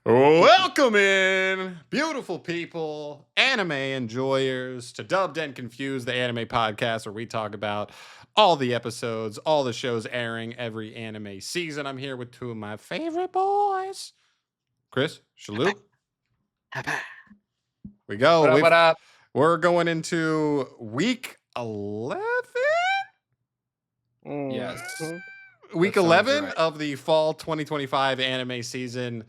Welcome in, beautiful people, anime enjoyers, to Dubbed and Confused, the anime podcast where we talk about all the episodes, all the shows airing every anime season. I'm here with two of my favorite boys, Chris, Shalou. We go. What up? What up? We're going into week 11. Yes. Week That sounds 11 right. of the fall 2025 anime season.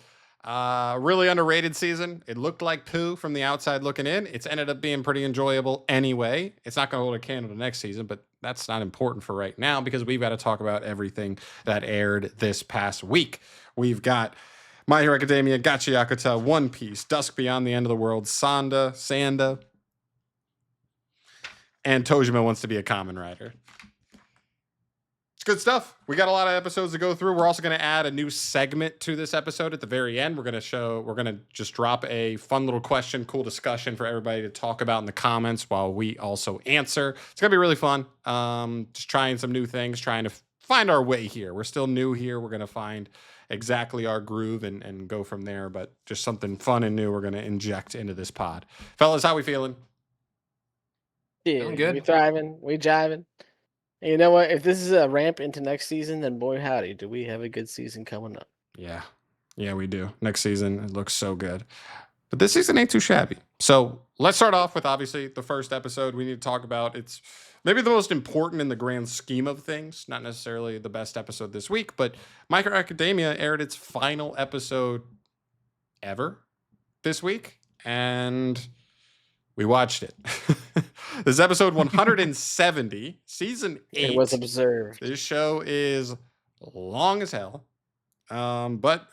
Really underrated season. It looked like poo from the outside looking in. It's ended up being pretty enjoyable anyway. It's not going to hold a candle to next season, but that's not important for right now because we've got to talk about everything that aired this past week. We've got My Hero Academia, Gacha Yakuta, One Piece, Dusk Beyond the End of the World, Sanda, and Tojima Wants to Be a Kamen Rider. It's good stuff. We got a lot of episodes to go through. We're also going to add a new segment to this episode at the very end. We're going to just drop a fun little question, cool discussion for everybody to talk about in the comments while we also answer. It's going to be really fun. Just trying some new things, trying to find our way here. We're still new here. We're going to find exactly our groove and go from there, but just something fun and new we're going to inject into this pod. Fellas, how we feeling? Yeah, Feeling good. we thriving, we jiving. And you know what? If this is a ramp into next season, then boy howdy, do we have a good season coming up. Yeah, we do. Next season, it looks so good. But this season ain't too shabby. So let's start off with obviously the first episode we need to talk about. It's maybe the most important in the grand scheme of things. Not necessarily the best episode this week, but My Hero Academia aired its final episode ever this week. And we watched it. This is episode 170, season 8. It was observed. This show is long as hell. But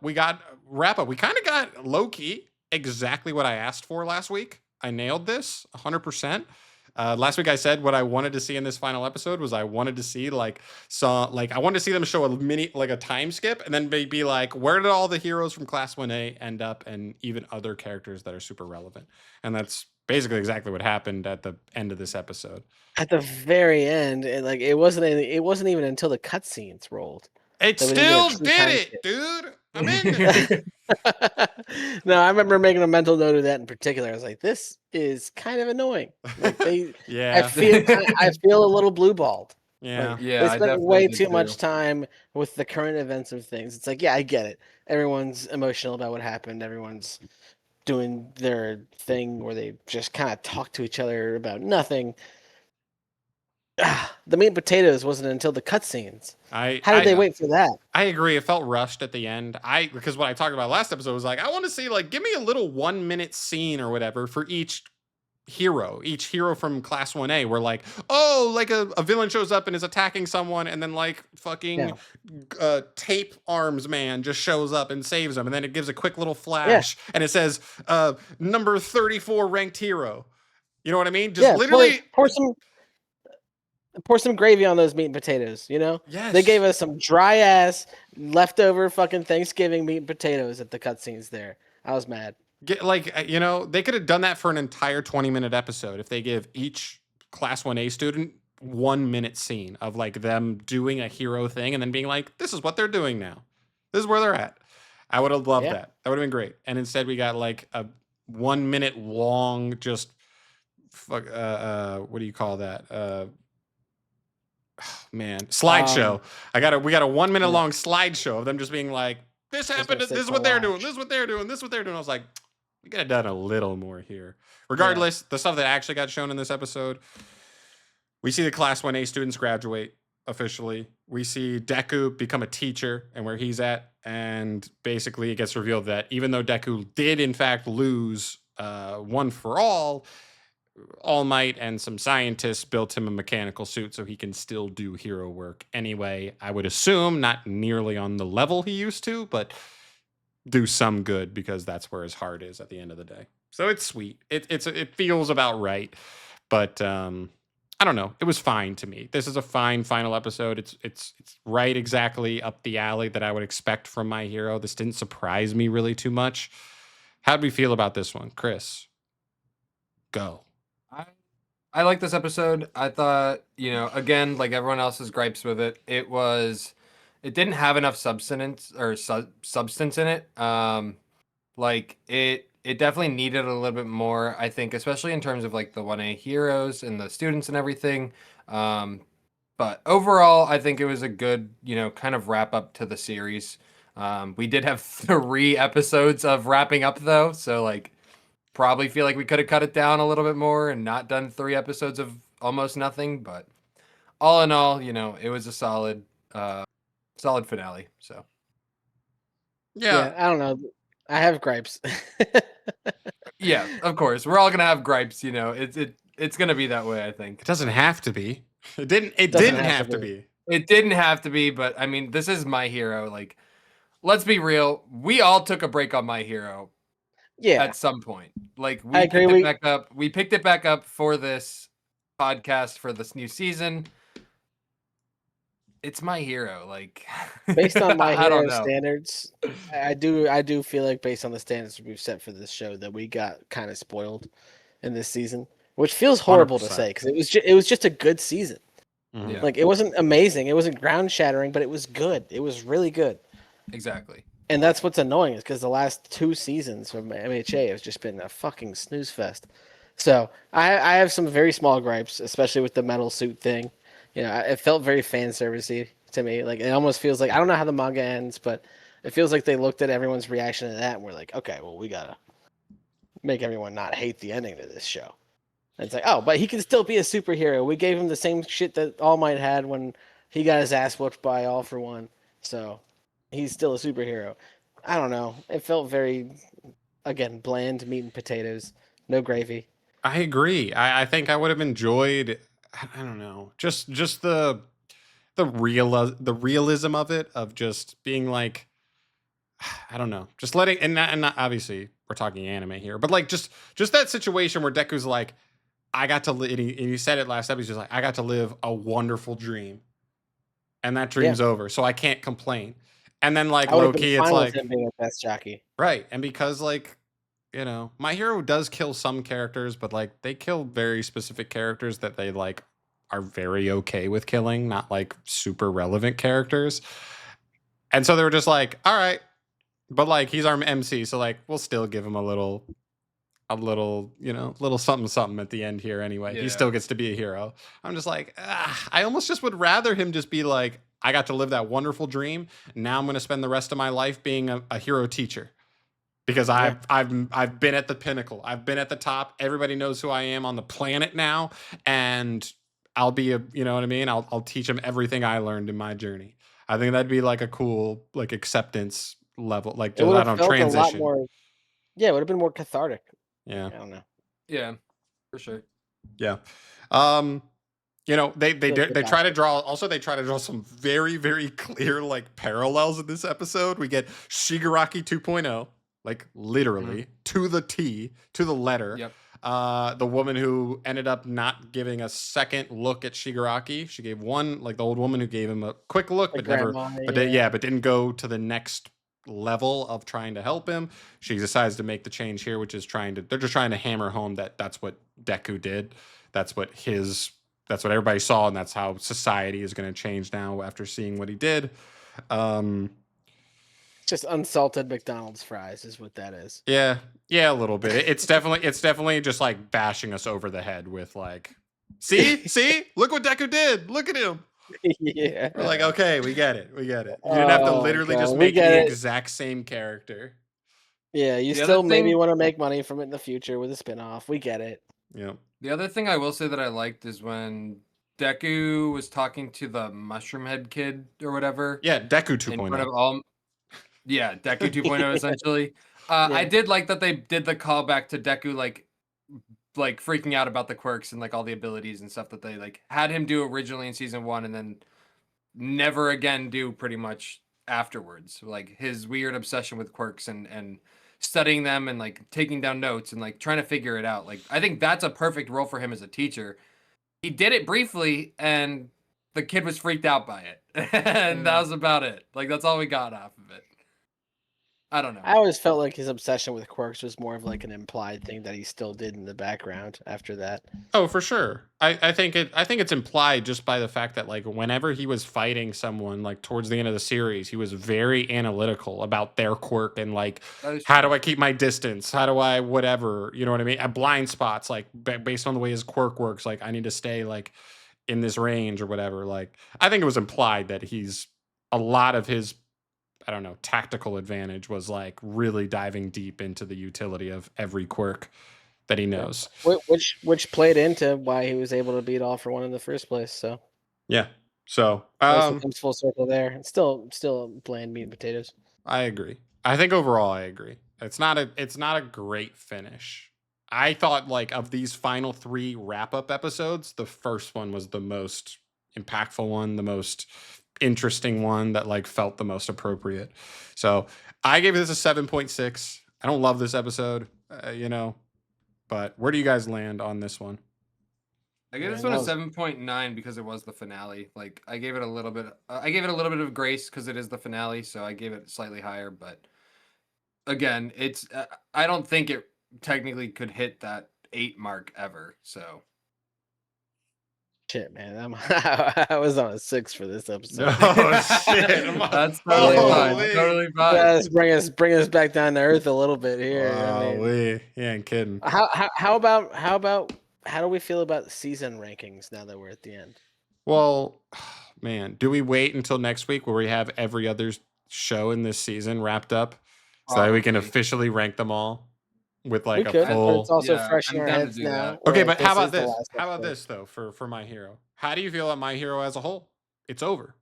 we got wrap up. We kind of got low key exactly what I asked for last week. I nailed this 100%. Last week I said what I wanted to see in this final episode was I wanted to see I wanted to see them show a time skip and then be like, where did all the heroes from Class 1A end up, and even other characters that are super relevant. And that's basically exactly what happened at the end of this episode. At the very end, and it wasn't even until the cutscenes rolled. It still did it, dude. I'm in. No, I remember making a mental note of that in particular. I was like, this is kind of annoying. Yeah. I feel a little blue balled. Yeah. They spent way too much time with the current events of things. It's like, yeah, I get it. Everyone's emotional about what happened. Everyone's doing their thing where they just kind of talk to each other about nothing. The meat and potatoes wasn't until the cutscenes. How did they wait for that? I agree. It felt rushed at the end. Because what I talked about last episode was I want to see give me a little 1 minute scene or whatever for each hero from Class 1A where a villain shows up and is attacking someone, and then tape arms man just shows up and saves them, and then it gives a quick little flash and it says number 34 ranked hero. You know what I mean? Just literally pour some gravy on those meat and potatoes, Yes. They gave us some dry ass leftover fucking Thanksgiving meat and potatoes at the cutscenes there. I was mad. They could have done that for an entire 20-minute episode if they give each Class 1A student 1 minute scene of them doing a hero thing and then being like, this is what they're doing now. This is where they're at. I would have loved that. That would have been great. And instead we got a 1 minute long just what do you call that? Slideshow. We got a 1 minute long slideshow of them just being like, this happened, this is what they're doing, this is what they're doing, this is what they're doing. I was like, we could have done a little more here. Regardless, the stuff that actually got shown in this episode, we see the Class 1A students graduate officially. We see Deku become a teacher and where he's at, and basically it gets revealed that even though Deku did in fact lose One for All Might and some scientists built him a mechanical suit so he can still do hero work anyway. I would assume not nearly on the level he used to, but do some good because that's where his heart is at the end of the day. So it's sweet. It feels about right, but I don't know. It was fine to me. This is a fine final episode. It's right exactly up the alley that I would expect from My Hero. This didn't surprise me really too much. How'd we feel about this one, Chris? Go. I like this episode. I thought, again, like everyone else's gripes with it, it was it didn't have enough substance or substance in it. Like it definitely needed a little bit more, I think, especially in terms of like the 1A heroes and the students and everything. But overall, I think it was a good, kind of wrap up to the series. We did have 3 episodes of wrapping up though, so like probably feel like we could have cut it down a little bit more and not done 3 episodes of almost nothing. But all in all, it was a solid finale. So Yeah, I don't know. I have gripes. yeah, of course, we're all gonna have gripes. It's gonna be that way. I think It doesn't have to be. It didn't. It Doesn't didn't have have to to be. be. it didn't have to be, but I mean, this is My Hero. Like, let's be real. We all took a break on My Hero Yeah, at some point. Like, I we agree. picked it back up. We picked it back up for this podcast for this new season. It's My Hero. Like, Based on My I don't Hero know. standards, I do feel like based on the standards we've set for this show that we got kind of spoiled in this season, which feels horrible to 100%. say because it was just a good season. Mhm. Yeah, Like it wasn't amazing, it wasn't ground shattering, but it was good. It was really good. exactly. And that's what's annoying is because the last 2 seasons from MHA has just been a fucking snooze fest. So I have some very small gripes, especially with the metal suit thing. It felt very fan servicey to me. Like it almost feels like I don't know how the manga ends, but it feels like they looked at everyone's reaction to that and were like, okay, well we gotta make everyone not hate the ending to this show. And it's like, oh, but he can still be a superhero. We gave him the same shit that All Might had when he got his ass whooped by All for One. So he's still a superhero. I don't know. It felt very, again, bland meat and potatoes, no gravy. I agree. I think I would have enjoyed. I don't know. Just the realism of it, of just being like, I don't know, just letting, and not obviously we're talking anime here, but like just that situation where Deku's like, I got to live, and he said it last episode. He's just like, I got to live a wonderful dream, and that Yeah. dream's over, so I can't complain. And then like I would low have been key, it's fine with like him being a best jockey. right, and because like My Hero does kill some characters, but like they kill very specific characters that they like are very okay with killing, not like super relevant characters. And so they were just like, all right, but like he's our MC, so like we'll still give him a little, little something something at the end here anyway. He Yeah. still gets to be a hero. I'm just like, I almost just would rather him just be like, I got to live that wonderful dream. Now I'm going to spend the rest of my life being a hero teacher. Because I've been at the pinnacle. I've been at the top. Everybody knows who I am on the planet now, and I'll be you know what I mean? I'll teach them everything I learned in my journey. I think that'd be like a cool like acceptance level, like It just would I have don't felt a lot transition. more. Yeah, it would have been more cathartic. Yeah. I don't know. Yeah, for sure. Yeah. They try to draw, also they try to draw some very, very clear like parallels in this episode. We get Shigaraki 2.0, like literally to the T, to the letter. Yep. The woman who ended up not giving a second look at Shigaraki. She gave one, like the old woman who gave him a quick look, but never, but didn't go to the next level of trying to help him. She decides to make the change here, which is they're just trying to hammer home that that's what Deku did. That's what everybody saw, and that's how society is going to change now after seeing what he did. Just unsalted McDonald's fries is what that is. Yeah, a little bit. It's definitely just like bashing us over the head with like, see, look what Deku did. Look at him. Yeah. We're like, okay, we get it. You didn't have to literally just make the exact same character. Yeah, you still maybe want to make money from it in the future with a spinoff. We get it. Yeah. The other thing I will say that I liked is when Deku was talking to the mushroom head kid or whatever. Yeah, Deku in front 2.0. of all. Yeah, Deku 2.0 essentially. I did like that they did the callback to Deku like freaking out about the quirks and like all the abilities and stuff that they like had him do originally in season 1 and then never again do pretty much afterwards. Like his weird obsession with quirks and studying them and like taking down notes and like trying to figure it out. Like I think that's a perfect role for him as a teacher. He did it briefly and the kid was freaked out by it. And that was about it. Like that's all we got off of it. I don't know. I always felt like his obsession with quirks was more of like an implied thing that he still did in the background after that. Oh, for sure. I think it's implied just by the fact that like whenever he was fighting someone like towards the end of the series, he was very analytical about their quirk and like That is how true. do I keep my distance? How do I whatever, you know what I mean? At blind spots like based on the way his quirk works, like I need to stay like in this range or whatever. Like I think it was implied that he's a lot of his I don't know, tactical advantage was like really diving deep into the utility of every quirk that he knows. Which played into why he was able to beat All for One in the first place. So Yeah. So, it comes full circle there. It's still bland meat and potatoes. I agree. I think overall I agree. It's not a great finish. I thought like of these final 3 wrap-up episodes, the first one was the most impactful one, the most interesting one that like felt the most appropriate. So, I gave this a 7.6. I don't love this episode, but where do you guys land on this one? I gave this one a 7.9 because it was the finale. Like I gave it a little bit. I gave it a little bit of grace because it is the finale, so I gave it slightly higher. But again, it's. I don't think it technically could hit that 8 mark ever. So. Shit, man, I was on a 6 for this episode. Oh shit! That's totally fine. Totally fine. Let's bring us back down to earth a little bit here. You ain't kidding. How about how do we feel about the season rankings now that we're at the end? Well, man, do we wait until next week where we have every other show in this season wrapped up so that we can officially rank them all with like we could, full? but it's also fresh in our heads now. Okay, but how about this? How about this though for My Hero? How do you feel about My Hero as a whole? It's over.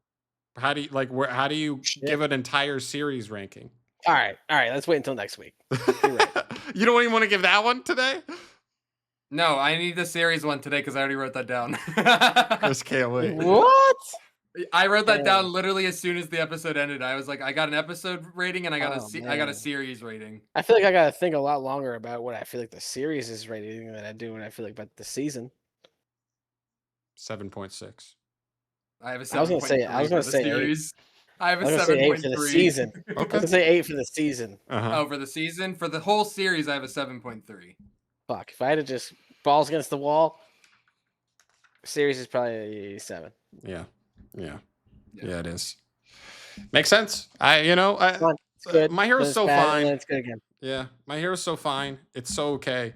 How do you like? How do you give an entire series ranking? All right. Let's wait until next week. You don't even want to give that one today? No, I need the series one today because I already wrote that down. Chris can't wait. What? I wrote that down literally as soon as the episode ended. I was like, I got an episode rating and I got a series rating. I feel like I gotta think a lot longer about what I feel like the series is rating than I do when I feel like about the season. 7.6. I have a 7.3. I was gonna say series. 8. I have a 7.3 for the season. Okay. I was gonna say 8 for the season. Uh-huh. Oh, for the season? For the whole series, I have a 7.3. Fuck. If I had to just balls against the wall, series is probably a 7. Yeah, it is. Makes sense. It's good. My Hero's so bad, fine. It's good again. Yeah, My Hero's so fine. It's so okay.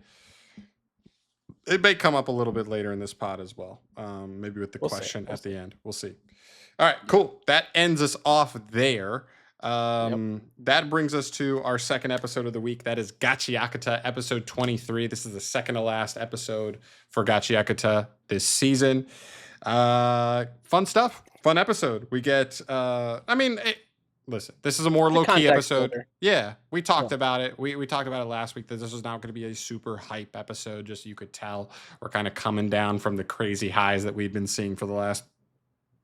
It may come up a little bit later in this pod as well. Maybe with the question at the end. We'll see. All right, cool. That ends us off there. That brings us to our second episode of the week. That is Gachiakata, episode 23. This is the second to last episode for Gachiakata this season. Fun stuff. Fun episode. We get, listen, this is a more low-key episode. Holder. Yeah, we talked about it. We talked about it last week that this was not going to be a super hype episode. Just you could tell we're kind of coming down from the crazy highs that we've been seeing for the last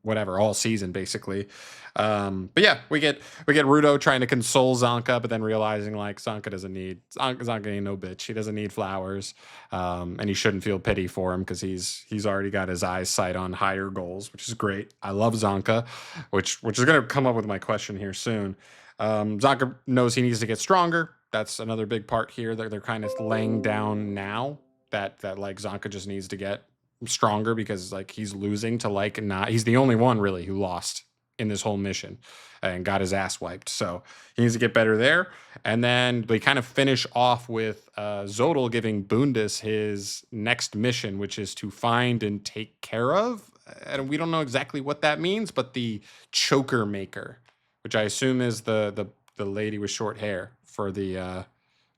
all season basically. But yeah, we get Rudo trying to console Zanka, but then realizing like Zanka ain't no bitch. He doesn't need flowers. And he shouldn't feel pity for him because he's already got his eyes sight on higher goals, which is great. I love Zanka, which is gonna come up with my question here soon. Zanka knows he needs to get stronger. That's another big part here. They're kind of laying down now that like Zanka just needs to get stronger because like he's losing to like not. He's the only one really who lost in this whole mission and got his ass wiped. So he needs to get better there. And then we kind of finish off with Zodal giving Bundus his next mission, which is to find and take care of. And we don't know exactly what that means, but the choker maker, which I assume is the lady with short hair for the,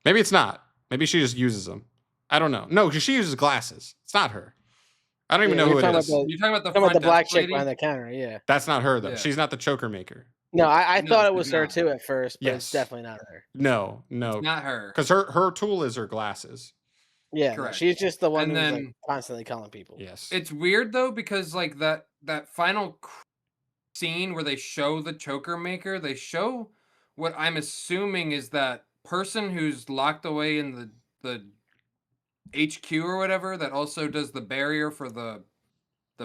maybe it's not. Maybe she just uses them. I don't know. No, because she uses glasses. It's not her. I don't even know who it is. You're talking about the black chick lady? behind the counter, yeah. That's not her, though. Yeah. She's not the choker maker. No, I No, thought it she's was her not. too at first, but Yes. it's definitely not her. No. It's not her. Because her tool is her glasses. Yeah, Correct. she's just the one And who's like then- constantly calling people. Yes. It's weird though because like that final scene where they show the choker maker, they show what I'm assuming is that person who's locked away in the HQ or whatever that also does the barrier for the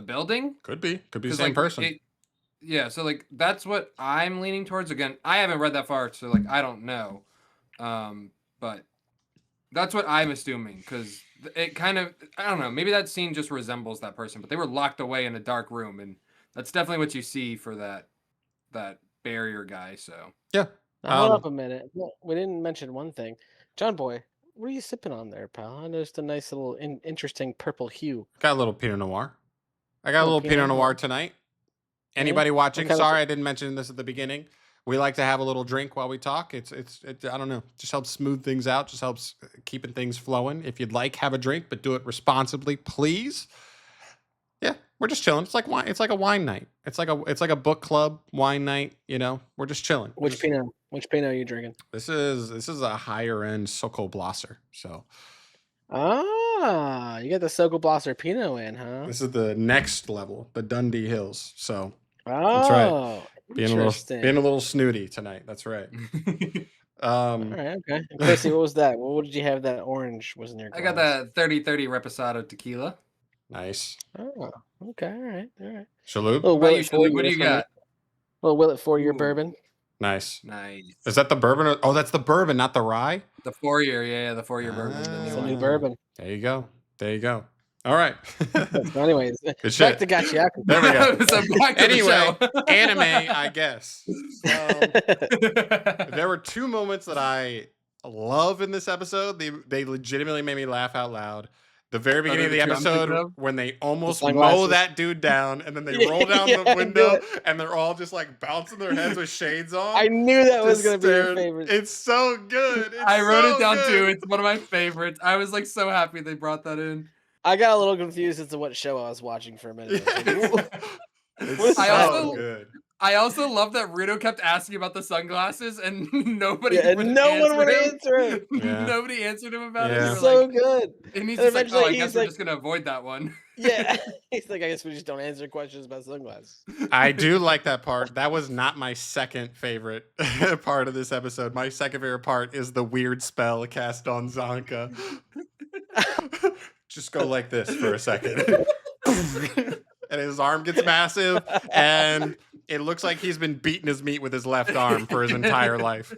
building. Could be the 'Cause, same like, person. Yeah, so like that's what I'm leaning towards. Again, I haven't read that far, so like I don't know. But that's what I'm assuming because it kind of, I don't know, maybe that scene just resembles that person, but they were locked away in a dark room, and that's definitely what you see for that barrier guy. So Yeah. Now, hold up a minute. We didn't mention one thing. John Boy, what are you sipping on there, pal? I noticed a nice little interesting purple hue. Got a little Pinot Noir. I got a Oh, little Pinot Pinot Noir Noir. tonight. Yeah? Anybody What watching? kind of? Sorry, I didn't mention this at the beginning. We like to have a little drink while we talk. It I don't know, just helps smooth things out. Just helps keeping things flowing. If you'd like, have a drink, but do it responsibly, please. Yeah, we're just chilling. It's like wine. It's like a wine night. It's like a book club wine night. You know, we're just chilling. Which Pinot? Which Pinot are you drinking? This is a higher end Sokol Blosser. So Ah, you got the Sokol Blosser Pinot in, huh? this is the next level, the Dundee Hills. So that's right. Oh, Being interesting. a little snooty tonight. That's right. All right, okay. And Chrissy, what was that? What did you have that orange was in your glass? I got that 30-30 Reposado tequila. Nice. Oh, okay, all right. Shalhoub? Little What about you, Willet Shalhoub? What do you from me. got? Little Willet 4-year Ooh. bourbon. Nice. Nice. Is that the bourbon? Oh, that's the bourbon, not the rye? The 4-year, yeah, the 4-year bourbon. It's The a new new one. bourbon. There you go. All right. So anyways, Good back shit. to Gachiaku. There we go. So back to Anyway, the show. anime, I guess. There were two moments that I love in this episode. They legitimately made me laugh out loud. The very beginning of the episode when they almost mow that dude down and then they roll down the window and they're all just like bouncing their heads with shades on. I knew that was going to be your favorite. It's so good. I wrote it down too. It's one of my favorites. I was like so happy they brought that in. I got a little confused as to what show I was watching for a minute. It's so good. I also love that Rudo kept asking about the sunglasses and nobody no one would answer him. Yeah. Nobody answered him about it. It's so good. And he's just like, oh, I guess we're just going to avoid that one. Yeah. He's like, I guess we just don't answer questions about sunglasses. I do like that part. That was not my second favorite part of this episode. My second favorite part is the weird spell cast on Zanka. Just go like this for a second. And his arm gets massive and it looks like he's been beating his meat with his left arm for his entire life.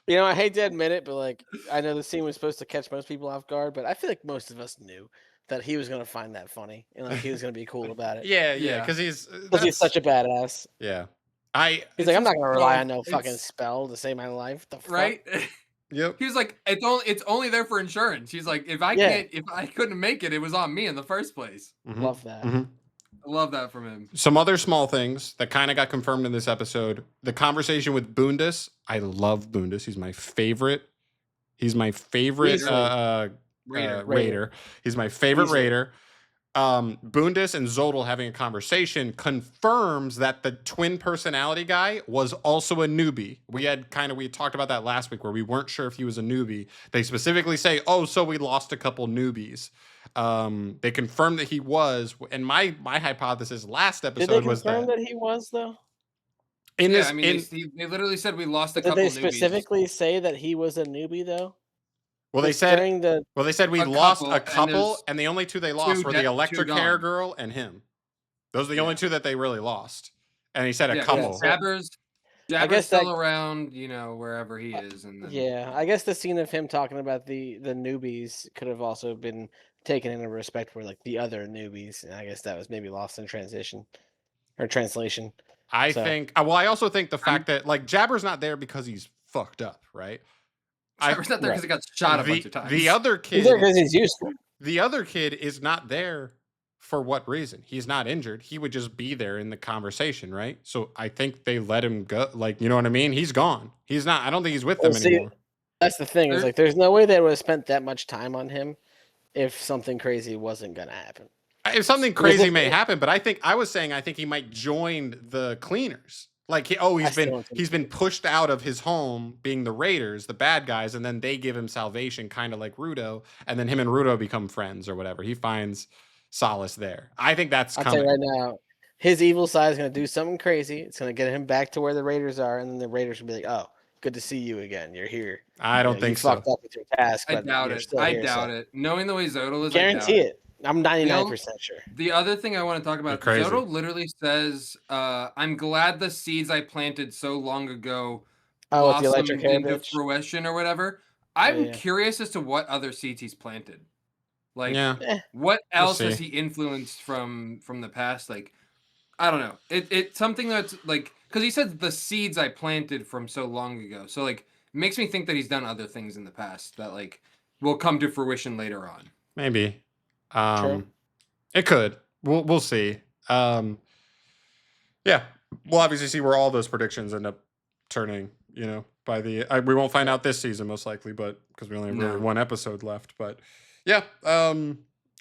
You know, I hate to admit it, but like, I know the scene was supposed to catch most people off guard, but I feel like most of us knew that he was going to find that funny and like he was going to be cool about it. Yeah, because he's such a badass. Yeah, he's like, I'm not going to rely on no fucking spell to save my life. The fuck? Right? Yep. He was like, it's only there for insurance. He's like, if I couldn't make it, it was on me in the first place. Mm-hmm. Love that. Mm-hmm. I love that from him. Some other small things that kind of got confirmed in this episode. The conversation with Bundes. I love Bundes. He's my favorite. Raider. He's my favorite Raider. Bundes and Zodel having a conversation confirms that the twin personality guy was also a newbie. We talked about that last week where we weren't sure if he was a newbie. They specifically say, oh, so we lost a couple newbies. They confirmed that he was, and my hypothesis last episode was that. Did they confirm that he was though? They literally said we lost a couple newbies. Did they specifically say that he was a newbie though? Well, they said we lost a couple, and the only two they lost were the electric hair girl and him. Those are the only two that they really lost. And he said a couple. Jabber's still around, wherever he is. And then... I guess the scene of him talking about the newbies could have also been taken into respect for like the other newbies, and I guess that was maybe lost in translation. I also think the fact that like Jabber's not there because he's fucked up, right? Jabber's not there because he got shot a bunch of times. The other kid, he's there because he's useful. The other kid is not there for what reason? He's not injured. He would just be there in the conversation, right? So I think they let him go. Like, you know what I mean? He's gone. He's not. I don't think he's with them anymore. That's the thing. Is like, there's no way they would have spent that much time on him if something crazy wasn't gonna happen. If something crazy may happen, but I think he might join the cleaners. Like he's been pushed out of his home, being the Raiders, the bad guys, and then they give him salvation, kind of like Rudo, and then him and Rudo become friends or whatever. He finds solace there. I think that's coming. I'll tell you right now, his evil side is going to do something crazy. It's going to get him back to where the Raiders are, and then the Raiders will be like, "Oh, good to see you again. You're here." I don't think so. Fucked up with your task. I doubt it. Knowing the way Zodel is, guarantee it. I'm 99% sure. The other thing I want to talk about, Zoto literally says, I'm glad the seeds I planted so long ago blossomed into fruition or whatever. I'm curious as to what other seeds he's planted. Like, what else has he influenced from the past? Like, I don't know. It's something that's like, because he said the seeds I planted from so long ago. So like, it makes me think that he's done other things in the past that like will come to fruition later on. Maybe. True. It could. We'll see. Yeah, we'll obviously see where all those predictions end up turning. You know, by the we won't find out this season most likely, but because we only have really one episode left. But yeah,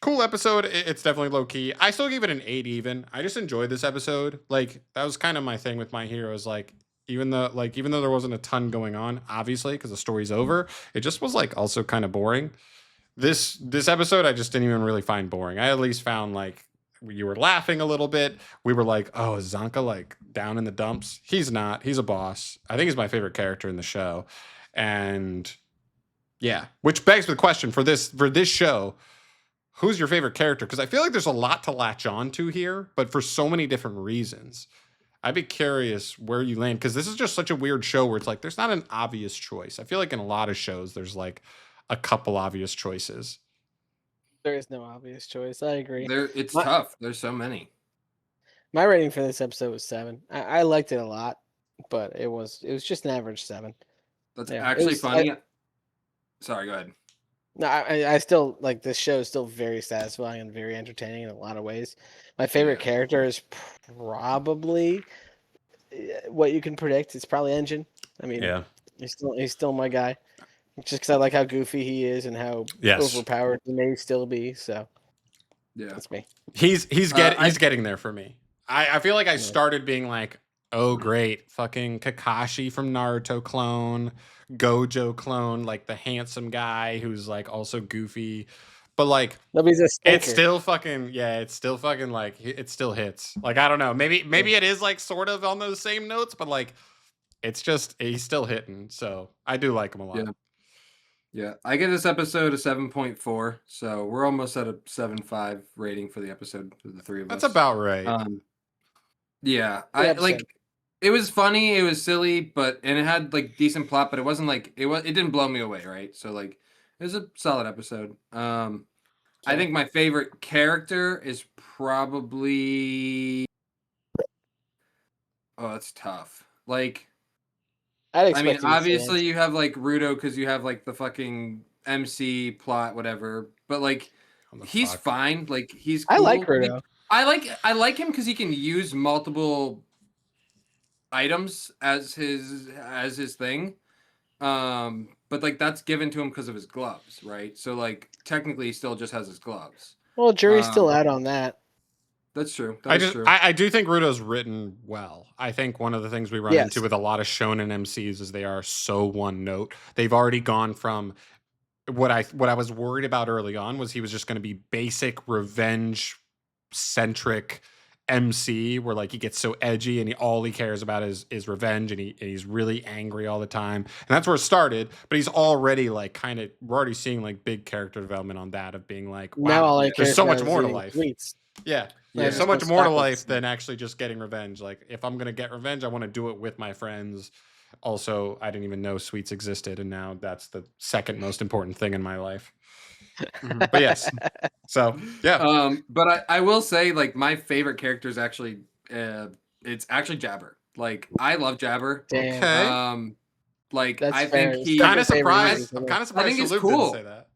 cool episode. It's definitely low key. I still give it an 8 even. I just enjoyed this episode. Like that was kind of my thing with My Hero. Is like even though there wasn't a ton going on, obviously because the story's over, it just was like also kind of boring. This episode I just didn't even really find boring. I at least found like you were laughing a little bit. We were like, oh, is Zanka like down in the dumps? He's not. He's a boss. I think he's my favorite character in the show. And yeah, which begs the question for this show, who's your favorite character? Because I feel like there's a lot to latch on to here, but for so many different reasons. I'd be curious where you land, because this is just such a weird show where it's like there's not an obvious choice. I feel like in a lot of shows there's like a couple obvious choices. There is no obvious choice. I agree. It's tough. There's so many. My rating for this episode was 7. I liked it a lot, but it was just an average 7. That's actually funny. Sorry, go ahead. No, I still like this show is still very satisfying and very entertaining in a lot of ways. My favorite character is probably what you can predict. It's probably Engine. I mean, he's still my guy. Just because I like how goofy he is and how overpowered he may still be. So yeah, that's me. He's getting there for me. I feel like I started being like, oh great, fucking Kakashi from Naruto clone, Gojo clone, like the handsome guy who's like also goofy, but like it's still fucking like it still hits. Like I don't know, maybe it is like sort of on those same notes, but like it's just he's still hitting. So I do like him a lot. Yeah, I give this episode a 7.4, so we're almost at a 7.5 rating for the episode for the three of us. That's about right. Yeah, I like. It was funny, it was silly, and it had like decent plot, but it wasn't like it didn't blow me away, right? So like, it was a solid episode. I think my favorite character is probably. Oh, that's tough. Like. I mean, obviously you have like Rudo because you have like the fucking MC plot, whatever. But like, he's fine. Like he's cool. I like Rudo. I like him because he can use multiple items as his thing. But like that's given to him because of his gloves, right? So like technically he still just has his gloves. Well, jury's still out on that. That's true. I do think Rudo's written well. I think one of the things we run into with a lot of shonen MCs is they are so one note. They've already gone from what I was worried about early on was he was just going to be basic revenge centric MC where like he gets so edgy and all he cares about is revenge and he's really angry all the time. And that's where it started, but he's already like we're already seeing like big character development on that of being like, wow, there's so much more to life. Yeah. There's so much more to life than actually just getting revenge. Like, if I'm going to get revenge, I want to do it with my friends. Also, I didn't even know sweets existed, and now that's the second most important thing in my life. But yes. So, yeah. But I will say, like, my favorite character is actually, it's actually Jabber. Like, I love Jabber. Okay. Like, I think he's kind of surprised. I'm kind of surprised Salute didn't say that.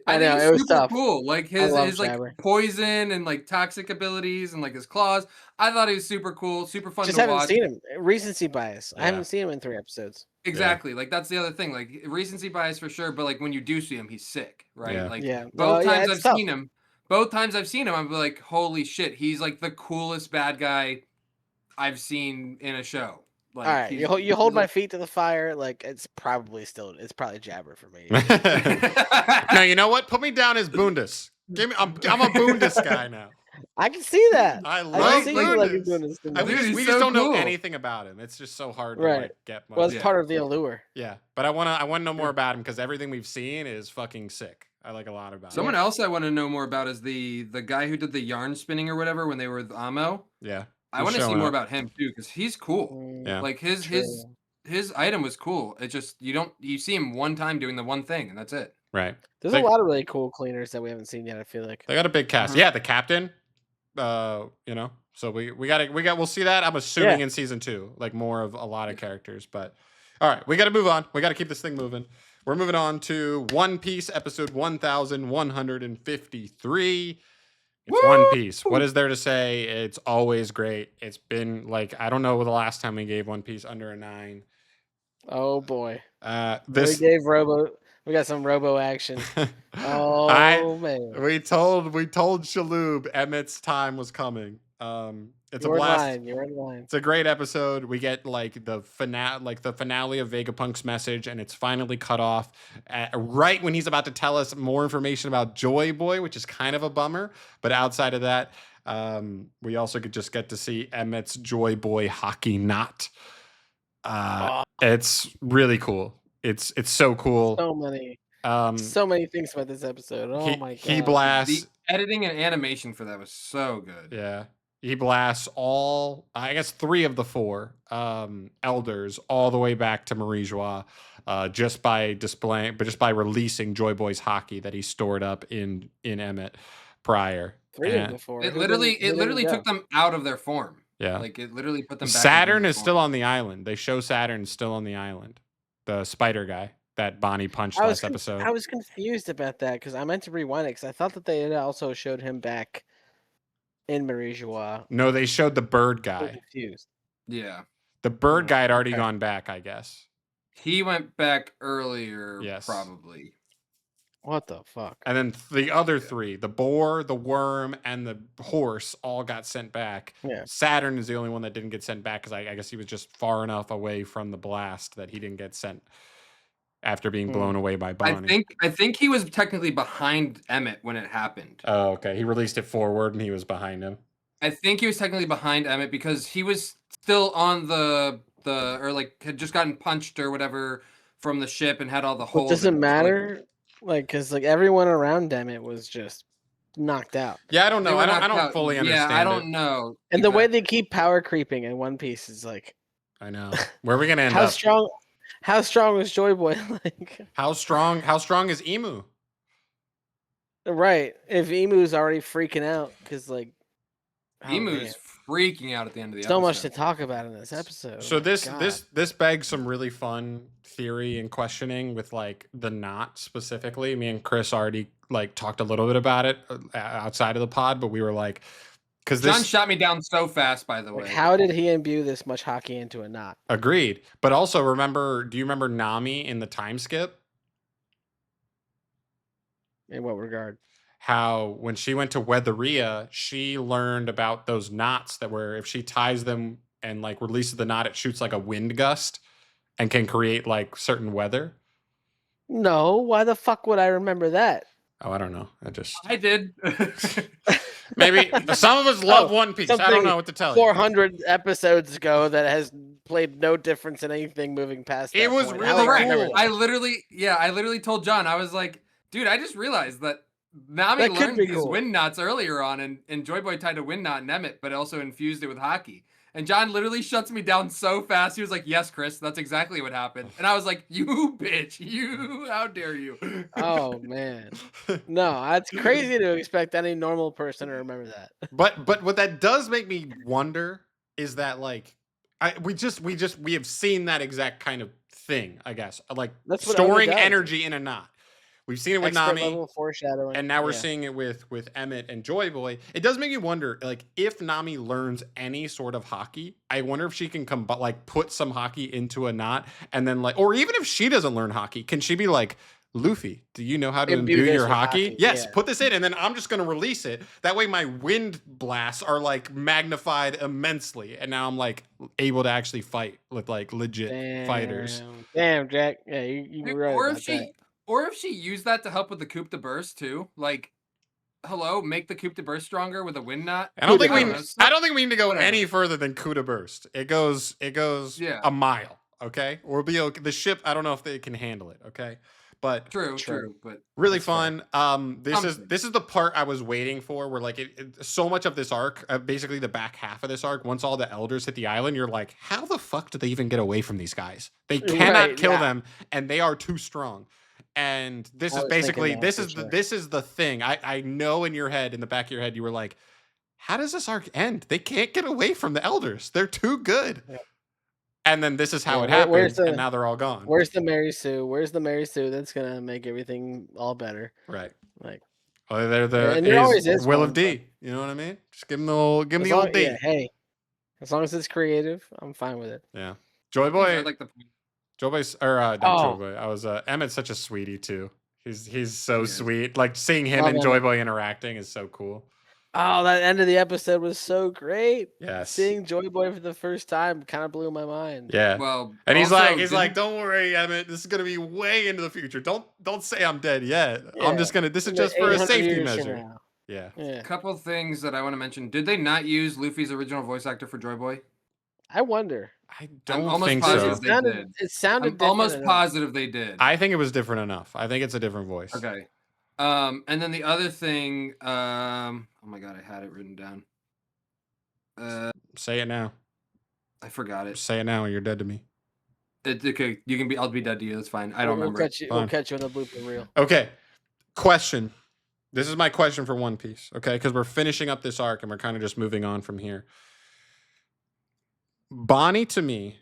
I think it was super cool. Like his like poison and like toxic abilities and like his claws. I thought he was super cool, super fun to watch. Just haven't seen him. Recency bias. I haven't seen him in 3 episodes. Exactly. Like that's the other thing. Like recency bias for sure. But like when you do see him, he's sick, right? Like both times I've seen him, I'm like, holy shit, he's like the coolest bad guy I've seen in a show. Like, all right, you hold my feet to the fire. Like it's probably Jabber for me. No, you know what? Put me down as Bundes. I'm a Bundes guy now. I can see that. I love Bundes. We just don't know anything about him. It's just so hard to like, get. Well, it's part of the allure. Yeah, but I want to know more about him because everything we've seen is fucking sick. I like a lot about Someone it. else I want to know more about is the guy who did the yarn spinning or whatever when they were with Amo. Yeah. I want to see more about him too because he's cool. Yeah. Like his item was cool. It just you see him one time doing the one thing and that's it. Right. There's a lot of really cool cleaners that we haven't seen yet. I feel like they got a big cast. Yeah, the captain. You know, so we'll see that. I'm assuming in season 2, like more of a lot of characters. But all right, we got to move on. We got to keep this thing moving. We're moving on to One Piece episode 1153. It's One Piece. What is there to say? It's always great. It's been like, I don't know the last time we gave One Piece under a 9. Oh boy. We got some Robo action. Oh man. We told Shaloub Emmett's time was coming. It's a blast. You're in line. It's a great episode. We get like the finale of Vegapunk's message, and it's finally cut off right when he's about to tell us more information about Joy Boy, which is kind of a bummer. But outside of that, we also could just get to see Emmett's Joy Boy hockey knot. It's really cool. It's so cool. So many things about this episode. Oh my god. He blasts the editing and animation for that was so good. Yeah. He blasts all, I guess 3 of the 4 elders all the way back to Marie Joie, just by releasing Joy Boy's hockey that he stored up in Emmett prior. 3 of the 4. It literally took them out of their form. Yeah. Like it literally put them back. Saturn is still on the island. They show Saturn still on the island. The spider guy that Bonnie punched last episode. I was confused about that because I meant to rewind it because I thought that they had also showed him back in Marie Joie. No, they showed the bird guy. I'm confused. Yeah. The bird guy had already gone back, I guess. He went back earlier, yes. Probably. What the fuck? And then the other 3, the boar, the worm, and the horse all got sent back. Yeah. Saturn is the only one that didn't get sent back because I guess he was just far enough away from the blast that he didn't get sent after being blown away by Bonnie. I think he was technically behind Emmett when it happened. Oh, okay. He released it forward and he was behind him. I think he was technically behind Emmett because he was still on or like had just gotten punched or whatever from the ship and had all the holes. Does it matter? Like, because like everyone around Emmett was just knocked out. Yeah, I don't know. I don't fully understand. Yeah, I don't know. And the way they keep power creeping in One Piece is like, I know. Where are we gonna end up? How strong was Joy Boy? Like, how strong is Emu? Right. If Emu's already freaking out because like Emu's freaking out at the end of the episode. So much to talk about in this episode. So this begs some really fun theory and questioning with like the knot specifically. Me and Chris already like talked a little bit about it outside of the pod, but we were like, because John shot me down so fast, by the way. How did he imbue this much hockey into a knot? Agreed. But also do you remember Nami in the time skip? In what regard? How when she went to Weatheria, she learned about those knots that were, if she ties them and like releases the knot, it shoots like a wind gust and can create like certain weather. No, why the fuck would I remember that? Oh, I don't know. I did. Maybe some of us love One Piece. I don't know what to tell you. 400 episodes ago that has played no difference in anything moving past that. It was point. really cool. I literally told John, I was like, dude, I just realized that Nami learned these wind knots earlier on, and Joy Boy tied a wind knot in Emmett, but also infused it with hockey. And John literally shuts me down so fast. He was like, yes, Chris, that's exactly what happened. And I was like, you bitch, how dare you? Oh, man. No, that's crazy to expect any normal person to remember that. But what that does make me wonder is that like, we have seen that exact kind of thing, I guess. Like storing energy in a knot. We've seen it with Nami, level foreshadowing, and now we're seeing it with Emmett and Joy Boy. It does make me wonder, like, if Nami learns any sort of hockey, I wonder if she can put some hockey into a knot, and then like, or even if she doesn't learn hockey, can she be like, Luffy, do you know how to imbue your hockey? Yes, put this in, and then I'm just going to release it. That way my wind blasts are like magnified immensely, and now I'm like able to actually fight with like legit fighters. Damn, Jack. Yeah, you were right about that. Or if she used that to help with the coup de burst too, like, hello, make the coup de burst stronger with a wind knot. I don't think we need to go any further than coup de burst. It goes a mile. Okay, we'll be okay. The ship, I don't know if they can handle it. Okay, but True, but really that's fair. fun. This Something. is the part I was waiting for, where like so much of this arc, basically the back half of this arc, once all the elders hit the island, you're like, how the fuck did they even get away from these guys? They cannot Right, kill yeah. them, and they are too strong. And this I is was thinking basically that, this for is sure. this is the thing. I know in your head, in the back of your head, you were like, how does this arc end? They can't get away from the elders. They're too good. Yeah. And then this is how Yeah, it where's happened, the- and now they're all gone. Where's the Mary Sue? Where's the Mary Sue that's gonna make everything all better? Right. Like, Oh, they're the And there always is Will one, of D. You know what I mean? Just give him the old, as the long, old D. yeah, hey, as long as it's creative, I'm fine with it. Yeah. Joy I Boy, like the Joy Boy's, or not Joy Oh. Boy. I was Emmett's such a sweetie too. He's so He is. sweet. Like seeing him Love and Joy Emmett. Boy interacting is so cool. Oh, that end of the episode was so great. Yes. Seeing Joy Boy for the first time kind of blew my mind. Yeah. well, And he's also, like, don't worry, Emmett. This is gonna be way into the future. Don't say I'm dead yet. Yeah. I'm just gonna. This is Like just for a 800 safety years from measure. now. Yeah. Yeah, couple things that I want to mention. Did they not use Luffy's original voice actor for Joy Boy? I wonder. I don't almost think positive so. they did. It sounded I'm different almost enough. positive they did. I think it was different enough. I think it's a different voice. Okay. And then the other thing, oh my god, I had it written down. Say it now. I forgot it. Say it now, or you're dead to me. It's okay. You can be. I'll be dead to you. That's fine. I don't We'll remember. catch you. We'll Fine. catch you in the blooper reel. Okay. Question. This is my question for One Piece. Okay, because we're finishing up this arc and we're kind of just moving on from here. Bonnie, to me,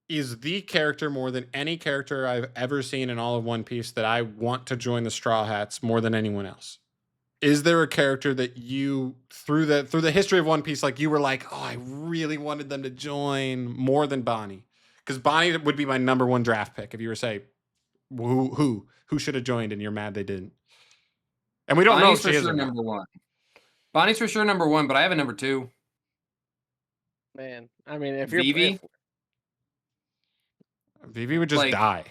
is the character more than any character I've ever seen in all of One Piece that I want to join the Straw Hats more than anyone else. Is there a character that you, through the history of One Piece, like you were like, oh, I really wanted them to join more than Bonnie? Because Bonnie would be my number one draft pick if you were to say, who should have joined and you're mad they didn't. And we don't know if Bonnie's she for is sure or not. number one. Bonnie's for sure number one, but I have a number two. Man, I mean, if you're Vivi? Vivi would just Like- die.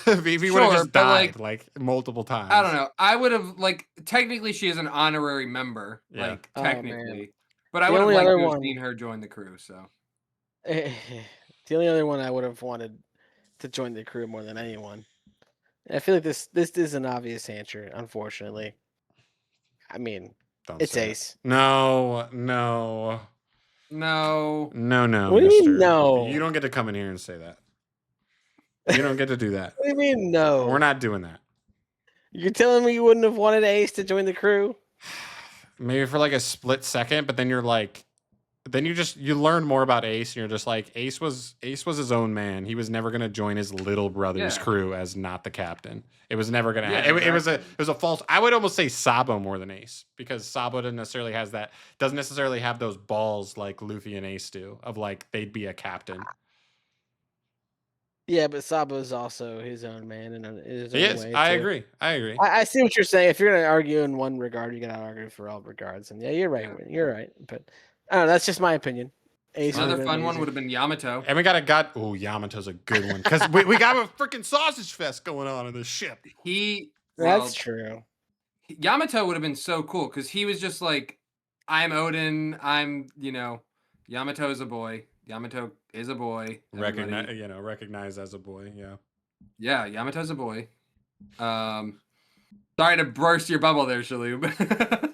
Vivi would have Sure, just but, died like, multiple times. I don't know. I would have technically she is an honorary member, Yeah. Oh, man. technically, but I The would have only liked other to have one- seen her join the crew. So the only other one I would have wanted to join the crew more than anyone. I feel like this is an obvious answer, unfortunately. I mean, Don't it's say it. Ace. No. no. No, What do you mean, mister. no? You don't get to come in here and say that. You don't get to do that. What do you mean no? We're not doing that. You're telling me you wouldn't have wanted Ace to join the crew? Maybe for like a split second, but then you're like, then you learn more about Ace, and you're just like, Ace was his own man. He was never gonna join his little brother's Yeah. crew as not the captain. It was never gonna Yeah, happen. It was exactly. a false. I would almost say Sabo more than Ace, because Sabo doesn't necessarily have those balls like Luffy and Ace do of like they'd be a captain. Yeah, but Sabo's also his own man in his own He is. way. I too. agree. I see what you're saying. If you're gonna argue in one regard, you gotta argue for all regards. And yeah, you're right. Yeah. You're right. But I don't know. That's just my opinion. Ace Another would've been fun one amazing. would have been Yamato. And we oh, Yamato's a good one, because we got a freaking sausage fest going on in this ship. That's true. Yamato would have been so cool because he was just like, I'm Odin. I'm Yamato is a boy. Yamato is a boy. everybody. Recognized as a boy. Yeah. Yeah, Yamato's a boy. Sorry to burst your bubble there, Shalhoub.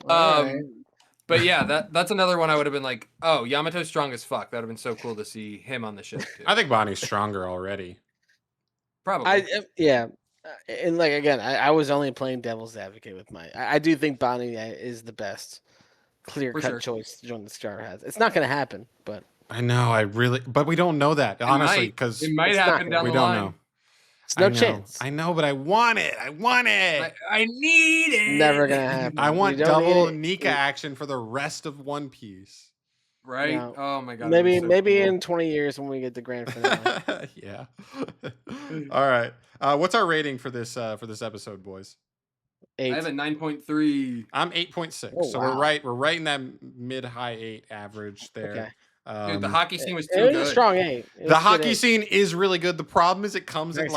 Alright. But yeah, that's another one I would have been like, oh, Yamato's strong as fuck. That would have been so cool to see him on the ship too. I think Bonnie's stronger already. Probably. Yeah. And like again, I was only playing devil's advocate with I do think Bonnie is the best clear cut sure. choice to join the Star Hats. It's not gonna happen, but I know. but we don't know that, honestly, because it might it's not happen gonna- down we the don't line. know. it's no I know. chance. I know, but I want it. I want it. I need it. Never gonna happen. I want You don't double need it. Nika action for the rest of One Piece. Right? No. Oh my god. Maybe that'd be so cool. in 20 years when we get the grand finale. Yeah. All right. What's our rating for this episode, boys? I have a 9.3. I'm 8.6. Oh, so wow. we're right in that mid high 8 average there. Okay. Dude, the hockey scene was too It was good. a strong 8. It was The a hockey good 8. scene is really good. The problem is it comes at Next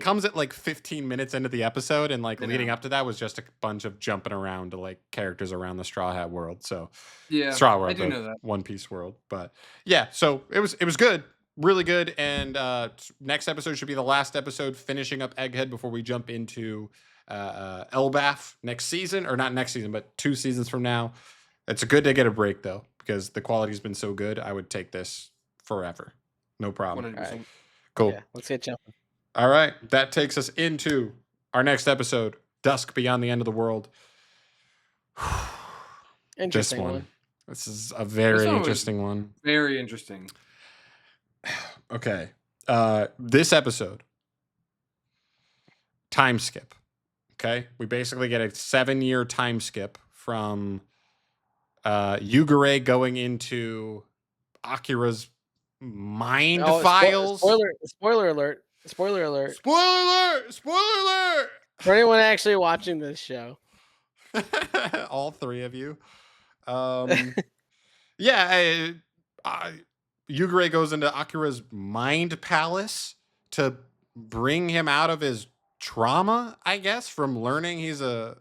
one's like really 15 minutes into the episode, and like I leading know. up to that was just a bunch of jumping around to like characters around the Straw Hat world. So Yeah, Straw World, I do the know that. One Piece world. But yeah, so it was good. really good. And next episode should be the last episode, finishing up Egghead before we jump into Elbaf next season, or not next season, but 2 seasons from now. It's good to get a break though, because the quality's been so good. I would take this forever, no problem. 100%. Right. Cool. Yeah, let's get jumping. All right, that takes us into our next episode, Dusk Beyond the End of the World. Interesting This one. one. This is a very This one was interesting one. Very interesting. Okay. This episode, time skip. Okay. We basically get a 7-year time skip from Yugure going into Akira's mind files. Spoiler alert. Spoiler alert. Spoiler alert! Spoiler alert! For anyone actually watching this show. All 3 of you. Yeah, Yugure goes into Akira's mind palace to bring him out of his trauma, I guess, from learning he's an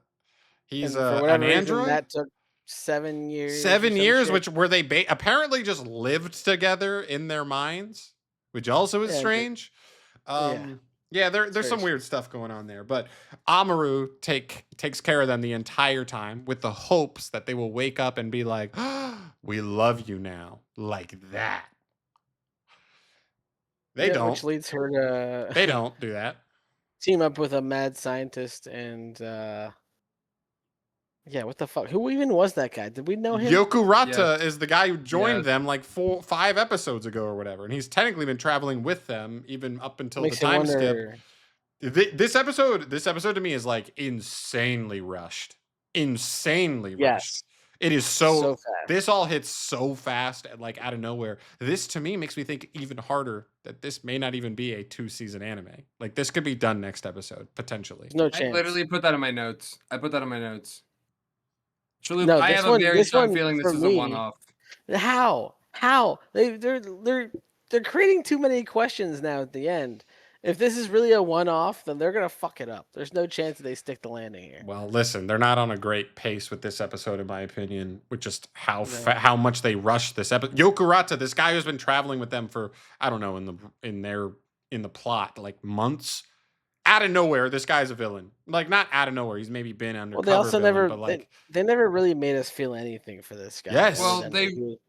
android. That took 7 years. 7 years, which where they apparently just lived together in their minds, which also is strange. Yeah, there's some weird stuff going on there, but Amaru takes care of them the entire time with the hopes that they will wake up and be like, oh, "We love you now," like that. They don't. Which leads her to. They don't do that. Team up with a mad scientist and. Yeah, what the fuck? Who even was that guy? Did we know him? Yokurata is the guy who joined them like 5 episodes ago or whatever, and he's technically been traveling with them even up until the time skip. This episode to me is like insanely rushed. Rushed. It is so fast. This all hits so fast and like out of nowhere. This to me makes me think even harder that this may not even be a 2-season anime. Like this could be done next episode potentially. No chance. I literally put that in my notes. Chalup, I have a very strong feeling this is a one-off. How? They're creating too many questions now at the end. If this is really a one-off, then they're gonna fuck it up. There's no chance that they stick the landing here. Well, listen, they're not on a great pace with this episode, in my opinion, with just how much they rushed this episode. Yokurata, this guy who's been traveling with them for I don't know in the plot like months. Out of nowhere, this guy's a villain. Like not out of nowhere, he's maybe been undercover. Well, they also villain, they never really made us feel anything for this guy. Yes. Well,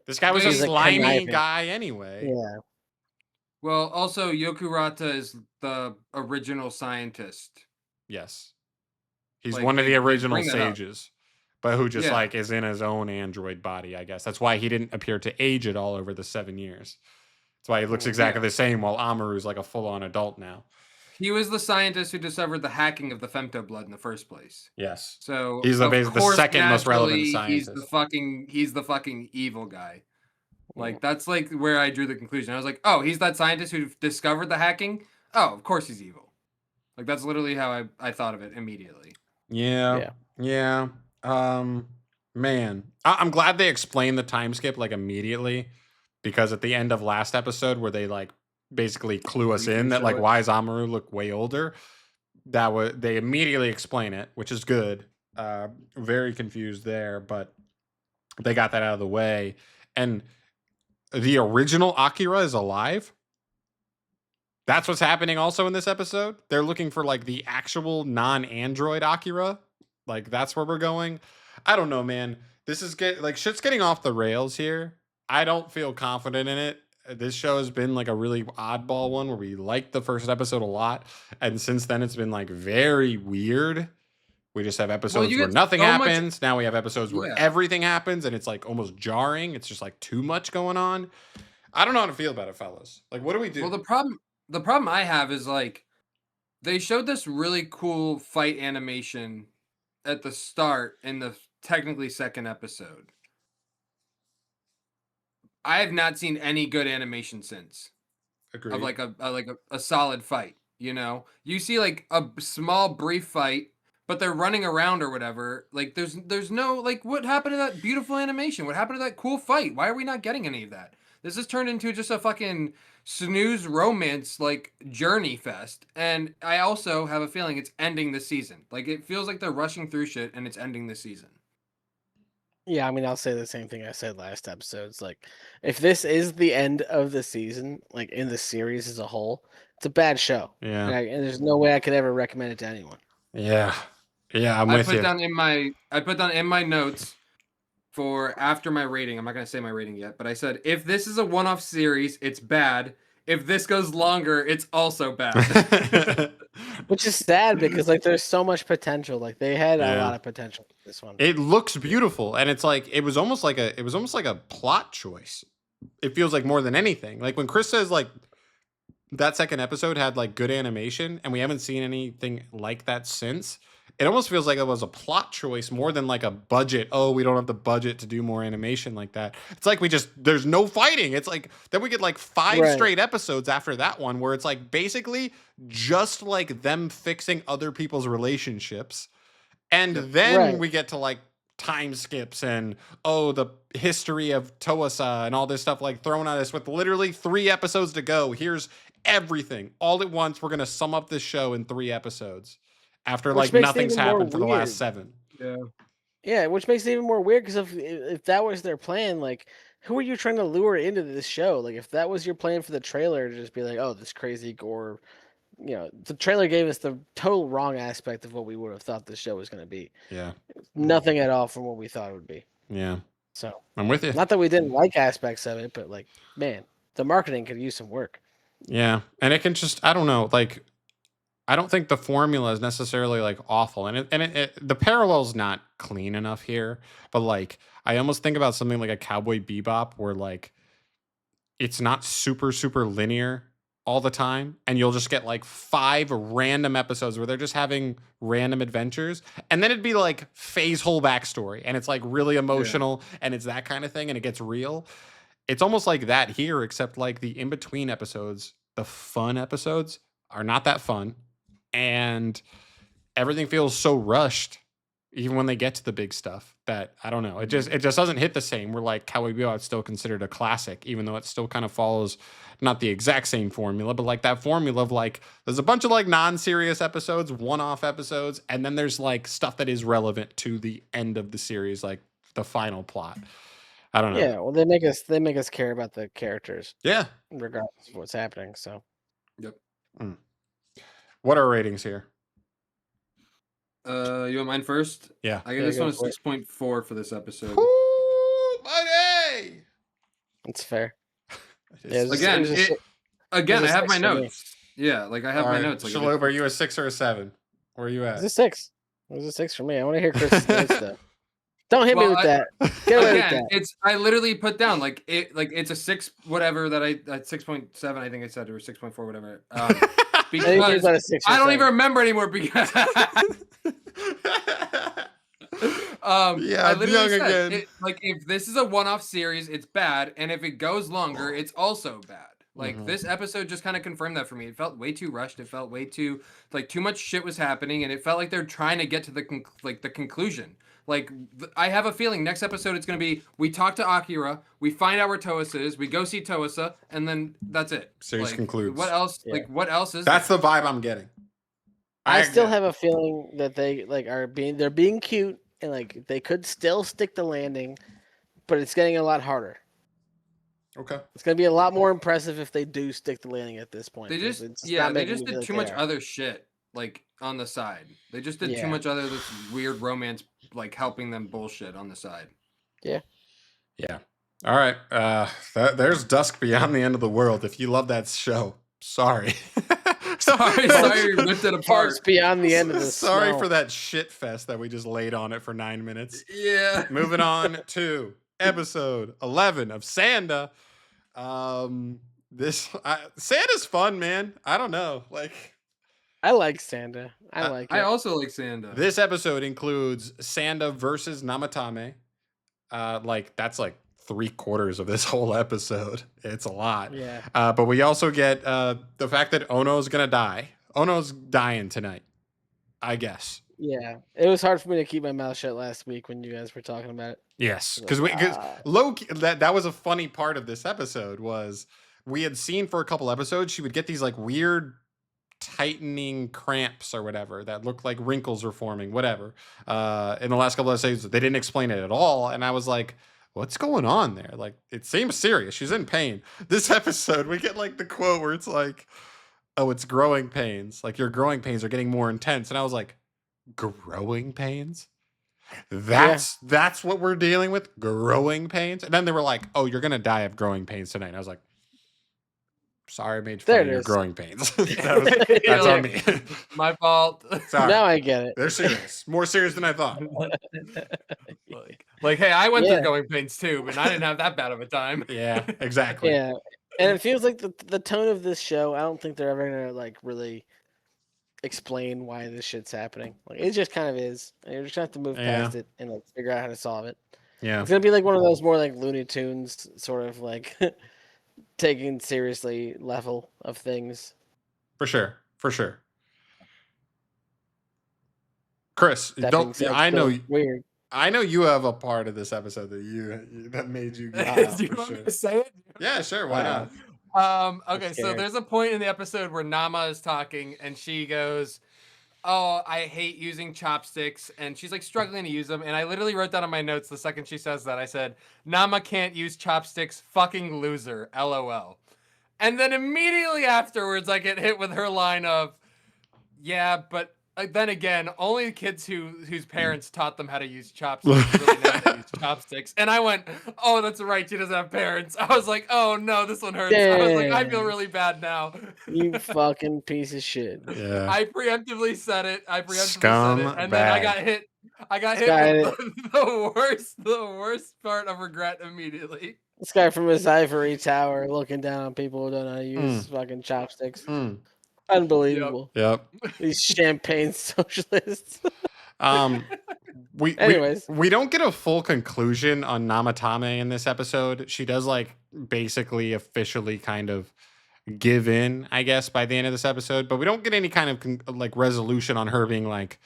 this guy was a slimy guy anyway. Yeah. Well, also Yokurata is the original scientist. Yes. He's one of the original sages, but who just like is in his own android body, I guess. That's why he didn't appear to age at all over the 7 years. That's why he looks exactly the same, while Amaru's like a full-on adult now. He was the scientist who discovered the hacking of the femto blood in the first place. Yes. So he's the second most relevant scientist. He's the fucking evil guy. Like that's like where I drew the conclusion. I was like, oh, he's that scientist who discovered the hacking. Oh, of course he's evil. Like that's literally how I thought of it immediately. Yeah. Man, I'm glad they explained the time skip like immediately, because at the end of last episode where they like basically clue us in that like why does Amaru look way older, they immediately explain it, which is good. Very confused there, but they got that out of the way. And the original Akira is alive. That's what's happening also in this episode. They're looking for like the actual non-android Akira. Like that's where we're going. I don't know, man. This is shit's getting off the rails here. I don't feel confident in it. This show has been like a really oddball one where we liked the first episode a lot, and since then it's been like very weird. We just have episodes where nothing happens. Now we have episodes where everything happens, and it's like almost jarring. It's just like too much going on. I don't know how to feel about it, fellas. Like, what do we do? Well, the problem I have is like they showed this really cool fight animation at the start in the technically second episode. I have not seen any good animation since. Agreed. Of like a solid fight. You know, you see like a small brief fight, but they're running around or whatever. Like there's no like what happened to that beautiful animation? What happened to that cool fight? Why are we not getting any of that? This has turned into just a fucking snooze romance like journey fest. And I also have a feeling it's ending the season. Like it feels like they're rushing through shit and it's ending the season. Yeah, I mean, I'll say the same thing I said last episode. It's like, if this is the end of the season, like in the series as a whole, it's a bad show. Yeah. And there's no way I could ever recommend it to anyone. Yeah. I'm I with put you. down in my notes for after my rating. I'm not gonna say my rating yet, but I said if this is a one-off series, it's bad. If this goes longer, it's also bad. Which is sad because like there's so much potential. Like they had a Yeah. lot of potential with this one. It looks beautiful, and it's like it was almost like a plot choice. It feels like more than anything. Like when Chris says like that second episode had like good animation, and we haven't seen anything like that since. It almost feels like it was a plot choice more than like a budget. Oh, we don't have the budget to do more animation like that. It's like there's no fighting. It's like then we get like 5 straight episodes after that one where it's like basically just like them fixing other people's relationships. And then we get to like time skips and the history of Toasa and all this stuff like thrown at us with literally 3 episodes to go. Here's everything all at once. We're gonna sum up this show in 3 episodes after like nothing's happened for the last 7. Yeah, which makes it even more weird because if that was their plan, like who are you trying to lure into this show? Like if that was your plan for the trailer to just be like, oh, this crazy gore, the trailer gave us the total wrong aspect of what we would have thought the show was going to be. Yeah, nothing at all from what we thought it would be. Yeah, so I'm with you. Not that we didn't like aspects of it, but like, man, the marketing could use some work. Yeah, and it can just I don't know, like I don't think the formula is necessarily like awful, and the parallel's not clean enough here. But like, I almost think about something like a Cowboy Bebop, where like it's not super linear all the time, and you'll just get like 5 random episodes where they're just having random adventures, and then it'd be like Faye's whole backstory, and it's like really emotional, and it's that kind of thing, and it gets real. It's almost like that here, except like the in between episodes, the fun episodes are not that fun. And everything feels so rushed, even when they get to the big stuff, that I don't know. It just doesn't hit the same. We're like Cowboy Bebop is still considered a classic, even though it still kind of follows not the exact same formula, but like that formula of like there's a bunch of like non-serious episodes, one-off episodes, and then there's like stuff that is relevant to the end of the series, like the final plot. I don't know. Yeah, well, they make us care about the characters. Yeah, regardless of what's happening. So, yep. What are ratings here? You want mine first? Yeah. I give this one a 6.4 for this episode. Ooh, buddy! That's fair. Again, I have my notes. Yeah, like I have my notes. Like, Shaloub, are you a 6 or a 7? Where are you at? It's a 6. It was a 6 for me. I want to hear Chris's notes though. Don't hit me with that. Get away with that. I literally put down like it's a 6 whatever that I 6.7 I think I said, or 6.4 whatever. Because I don't even remember anymore because I literally said like if this is a one-off series, it's bad, and if it goes longer, it's also bad. Like this episode just kind of confirmed that for me. It felt way too rushed. It felt way too like too much shit was happening, and it felt like they're trying to get to the conclusion. Like, I have a feeling next episode it's going to be, we talk to Akira, we find out where Toasa is, we go see Toasa, and then that's it. Series concludes. What else? Yeah. Like, what else is That's the vibe I'm getting. I still have a feeling that they like they're being cute, and like they could still stick the landing, but it's getting a lot harder. Okay. It's going to be a lot more impressive if they do stick the landing at this point. They just did too much other shit. Like on the side, they just did too much other this weird romance, like helping them bullshit on the side. Yeah. All right. There's Dusk Beyond the End of the World. If you love that show, sorry. sorry, you ripped it apart. Beyond the end of the Sorry for that shit fest that we just laid on it for 9 minutes. Yeah. Moving on to episode 11 of Sanda. Sanda's fun, man. I don't know, like. I like Sanda. I like it. I also like Sanda. This episode includes Sanda versus Namatame. That's like 3/4 of this whole episode. It's a lot. Yeah. But we also get the fact that Ono's gonna die. Ono's dying tonight, I guess. Yeah. It was hard for me to keep my mouth shut last week when you guys were talking about it. Yes, because Loki. That was a funny part of this episode was we had seen for a couple episodes she would get these like weird tightening cramps or whatever that looked like wrinkles are forming, whatever. In the last couple of episodes, they didn't explain it at all. And I was like, what's going on there? Like, it seems serious. She's in pain. This episode, we get like the quote where it's like, oh, it's growing pains. Like, your growing pains are getting more intense. And I was like, growing pains? That's what we're dealing with, growing pains. And then they were like, oh, you're gonna die of growing pains tonight. And I was like, sorry, I made fun of your growing pains. That's on me. My fault. Sorry. Now I get it. They're serious, more serious than I thought. Like, hey, I went through growing pains too, but I didn't have that bad of a time. Yeah, exactly. Yeah, and it feels like the tone of this show, I don't think they're ever gonna like really explain why this shit's happening. Like, it just kind of is. And you're just gonna have to move past it and like figure out how to solve it. Yeah, it's gonna be like one of those more like Looney Tunes sort of like taking seriously level of things. For sure. Chris, I know weird. I know you have a part of this episode that made you. Do you want me to say it? Yeah, sure. Why not? Okay, so there's a point in the episode where Nama is talking and she goes, oh, I hate using chopsticks, and she's like struggling to use them, and I literally wrote down on my notes the second she says that, I said, Nama can't use chopsticks, fucking loser, LOL. And then immediately afterwards I get hit with her line of, yeah, but then again, only the kids whose parents taught them how to use chopsticks really know how to use chopsticks. And I went, oh, that's right, she doesn't have parents. I was like, oh no, this one hurts. Damn. I was like, I feel really bad now. You fucking piece of shit. Yeah. I preemptively said it. And Scumbag. then I got hit. With the worst part of regret immediately. This guy from his ivory tower looking down on people who don't know how to use fucking chopsticks. Unbelievable. Yep. These champagne socialists. We don't get a full conclusion on Namatame in this episode. She does like basically officially kind of give in, I guess, by the end of this episode, but we don't get any kind of like resolution on her being like,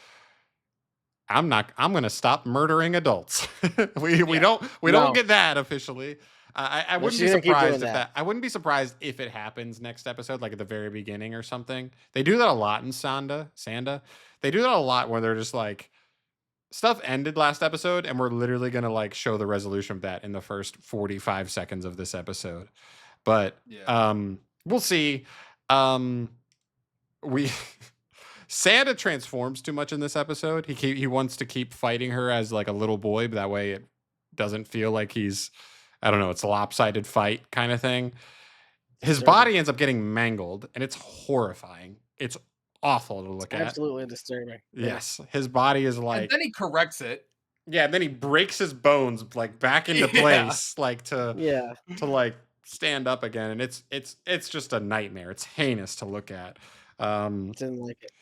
I'm going to stop murdering adults. we don't get that officially. I wouldn't be surprised if I wouldn't be surprised if it happens next episode, like at the very beginning or something. They do that a lot in Sanda. They do that a lot where they're just like, stuff ended last episode, and we're literally gonna like show the resolution of that in the first 45 seconds of this episode. But we'll see. Santa transforms too much in this episode. He wants to keep fighting her as like a little boy, but that way it doesn't feel like he's, I don't know, it's a lopsided fight kind of thing. His body ends up getting mangled, and it's horrifying. It's awful to look at. Absolutely disturbing. Yes. His body is like... And then he corrects it. Yeah, then he breaks his bones like back into place, like to like stand up again. And it's just a nightmare. It's heinous to look at. Didn't like it.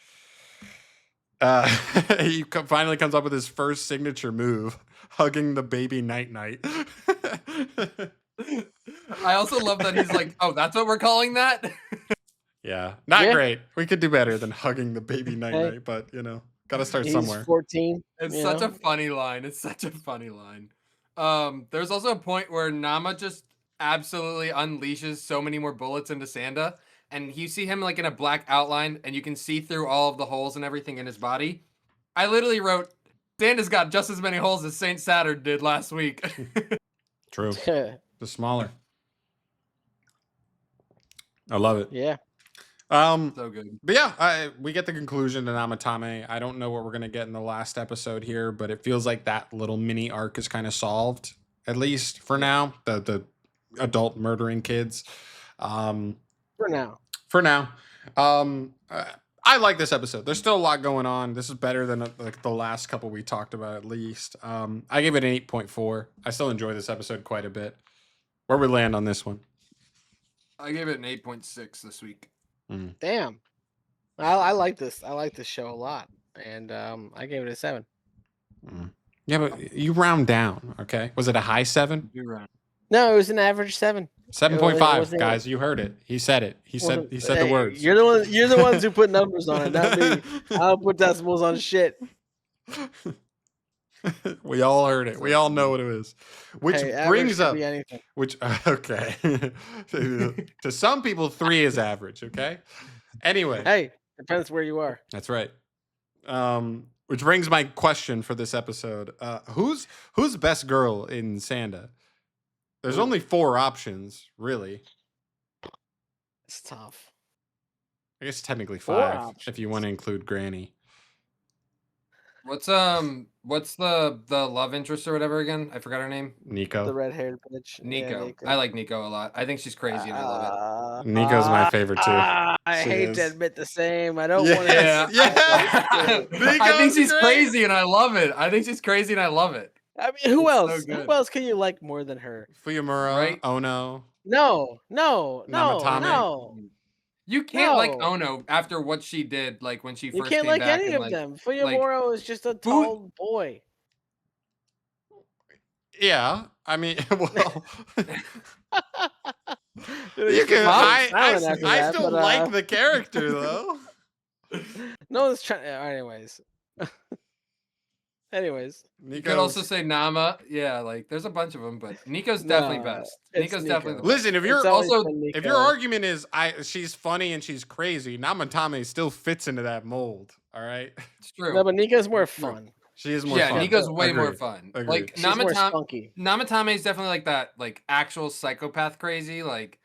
He finally comes up with his first signature move, hugging the baby night-night. I also love that he's like, oh, that's what we're calling that? Yeah, not great. We could do better than hugging the baby night-night, but, you know, got to start somewhere. He's 14. It's such a funny line. There's also a point where Nama just absolutely unleashes so many more bullets into Sanda, and you see him like in a black outline, and you can see through all of the holes and everything in his body. I literally wrote, Sanda's got just as many holes as Saint Saturn did last week. True. Just smaller. I love it. Yeah. So good. But yeah, we get the conclusion to Namatame. I don't know what we're going to get in the last episode here, but it feels like that little mini arc is kind of solved, at least for now. The adult murdering kids. For now. I like this episode. There's still a lot going on. This is better than like the last couple we talked about, at least. I gave it an 8.4. I still enjoy this episode quite a bit. Where we land on this one? I gave it an 8.6 this week. Damn. I like this. I like this show a lot. And I gave it a 7. Yeah, but you round down, okay? Was it a high 7? You round. No, it was an average 7. 7.5, guys. You heard it. He said it. He said the words. You're the ones who put numbers on it, not me. I don't put decimals on shit. We all heard it. We all know what it is. Which brings up okay. To some people, 3 is average, okay? Anyway. Hey, Depends where you are. That's right. Which brings my question for this episode. Who's best girl in Sanda? There's only 4 options, really. It's tough. I guess technically 4 5 options. if you want to include Granny. What's the love interest or whatever again? I forgot her name. Nico. The red-haired bitch. Nico. Yeah, Nico. I like Nico a lot. I think she's crazy and I love Nico's my favorite too. I She hate to is. admit the same. I don't want it. to. I think Nico's she's great. crazy and I love it. I think she's crazy and I love it. I mean, who It's so else? good. Who else can you like more than her? Fuyamura, Right? Ono. No. Namatame. You can't like No. Ono after what she did, like when she You first can't came like back any and, of like, them. Fuyamura is just a tall boy. Yeah, I mean, well, Dude, you can. I silent after I that, still but, like the character though. No one's trying. Anyways. You could also say Nama. Yeah, like there's a bunch of them, but Nico's definitely Nah, best. it's Nico's Nico. definitely the best. Listen, if you're It's always also- been if Nico. your argument is she's funny and she's crazy, Namatame still fits into that mold. All right, It's true. No, but Nico's more True. fun. she is more Yeah, fun. Nico's way more Agreed. fun. Agreed. Like She's more Namatame spunky. is definitely like that, like actual psychopath crazy. Like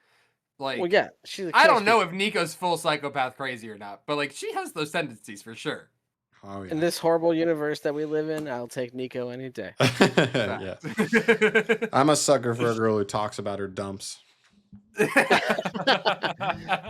Well, yeah, she's. I don't know if Nico's full psychopath crazy or not, but like she has those tendencies for sure. Oh yeah. In this horrible universe that we live in, I'll take Nico any day. Yeah, I'm a sucker for a girl who talks about her dumps.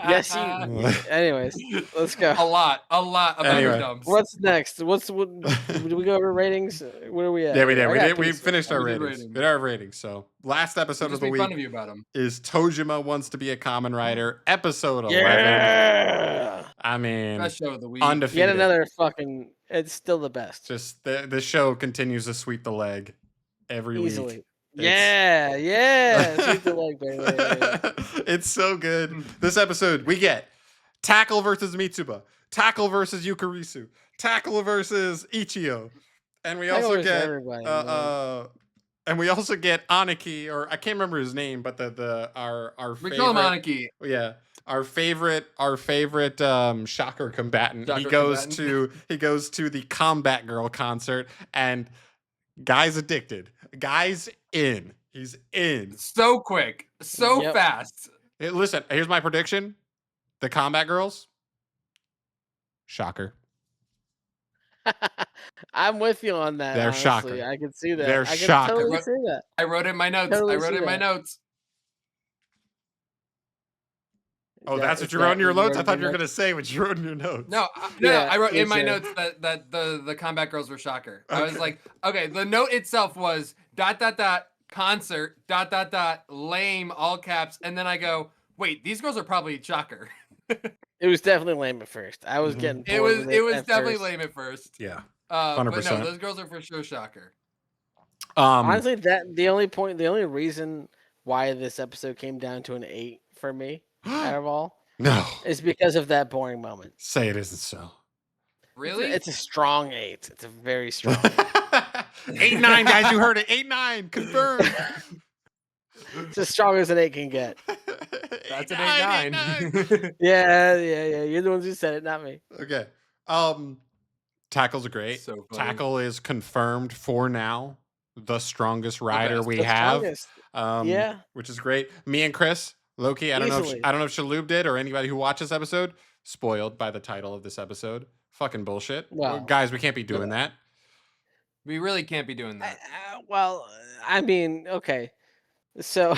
Yes, you. Anyways, let's go. A lot about Anyway. her dumps. What's next? What did we go over ratings? Where are we at? Yeah, we did. I We got did. We pieces. finished our We did ratings. ratings. We did our ratings. So last episode Just of the make week fun of you about them. is Tojima Wants to Be a Common Writer, episode 11. Yeah. I mean, Best show of the week. undefeated. Yet another fucking. It's still the best. Just the show continues to sweep the leg every Easily. week. Yeah. Sweep the leg, baby. It's so good. This episode, we get Tackle versus Mitsuba, Tackle versus Yukarisu, Tackle versus Ichio, and we Tackle also versus get everybody, man. and we also get Aniki, or I can't remember his name, but our We call him favorite, Aniki. yeah, our favorite shocker combatant. He Shocker goes combatant. to the Combat Girl concert, and guy's addicted. Guy's in. He's in. So quick, so Yep. fast. Hey, listen, here's my prediction. The Combat Girls, shocker. I'm with you on that. They're honestly. shocker. I can see that. They're I can shocker. totally see that. I wrote it in my notes. Totally I wrote see it in my that. notes. Oh, that's what Is you wrote in your what notes? I wrote thought in you were your going to say what you wrote in your notes. No, Yeah, I wrote me in my too. notes that the combat girls were shocker. I was Okay. like, okay, the note itself was ... concert ... lame all caps, and then I go, wait, these girls are probably shocker. It was definitely lame at first. I was Mhm. getting It bored was with was at definitely first. lame at first. Yeah. But no, 100%. those girls are for sure shocker. Honestly, the only reason why this episode came down to an 8 for me out of all No. is because of that boring moment. Say it isn't so. Really? It's a strong 8. It's a very strong. 8-9, guys. You heard it. 8-9. Confirmed. It's as strong as an 8 can get. That's an 8-9, 8-9. Yeah. You're the ones who said it, not me. Okay. Tackles are great. So funny. Tackle is confirmed for now the strongest rider best. we The have. strongest. Yeah, which is great. Me and Chris, Loki. I don't know Easily. if Shaloub did or anybody who watched this episode. Spoiled by the title of this episode. Fucking bullshit. Well, guys, we can't be doing that. We really can't be doing that. I mean, okay. So,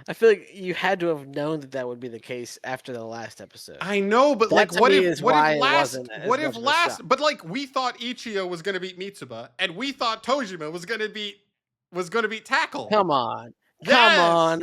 I feel like you had to have known that would be the case after the last episode. I know, but That like, to what me if is what why if it last wasn't as what much if of a last? shock. But like, we thought Ichio was gonna beat Mitsuba, and we thought Tojima was gonna beat Tackle. Come on. Yes! Come on.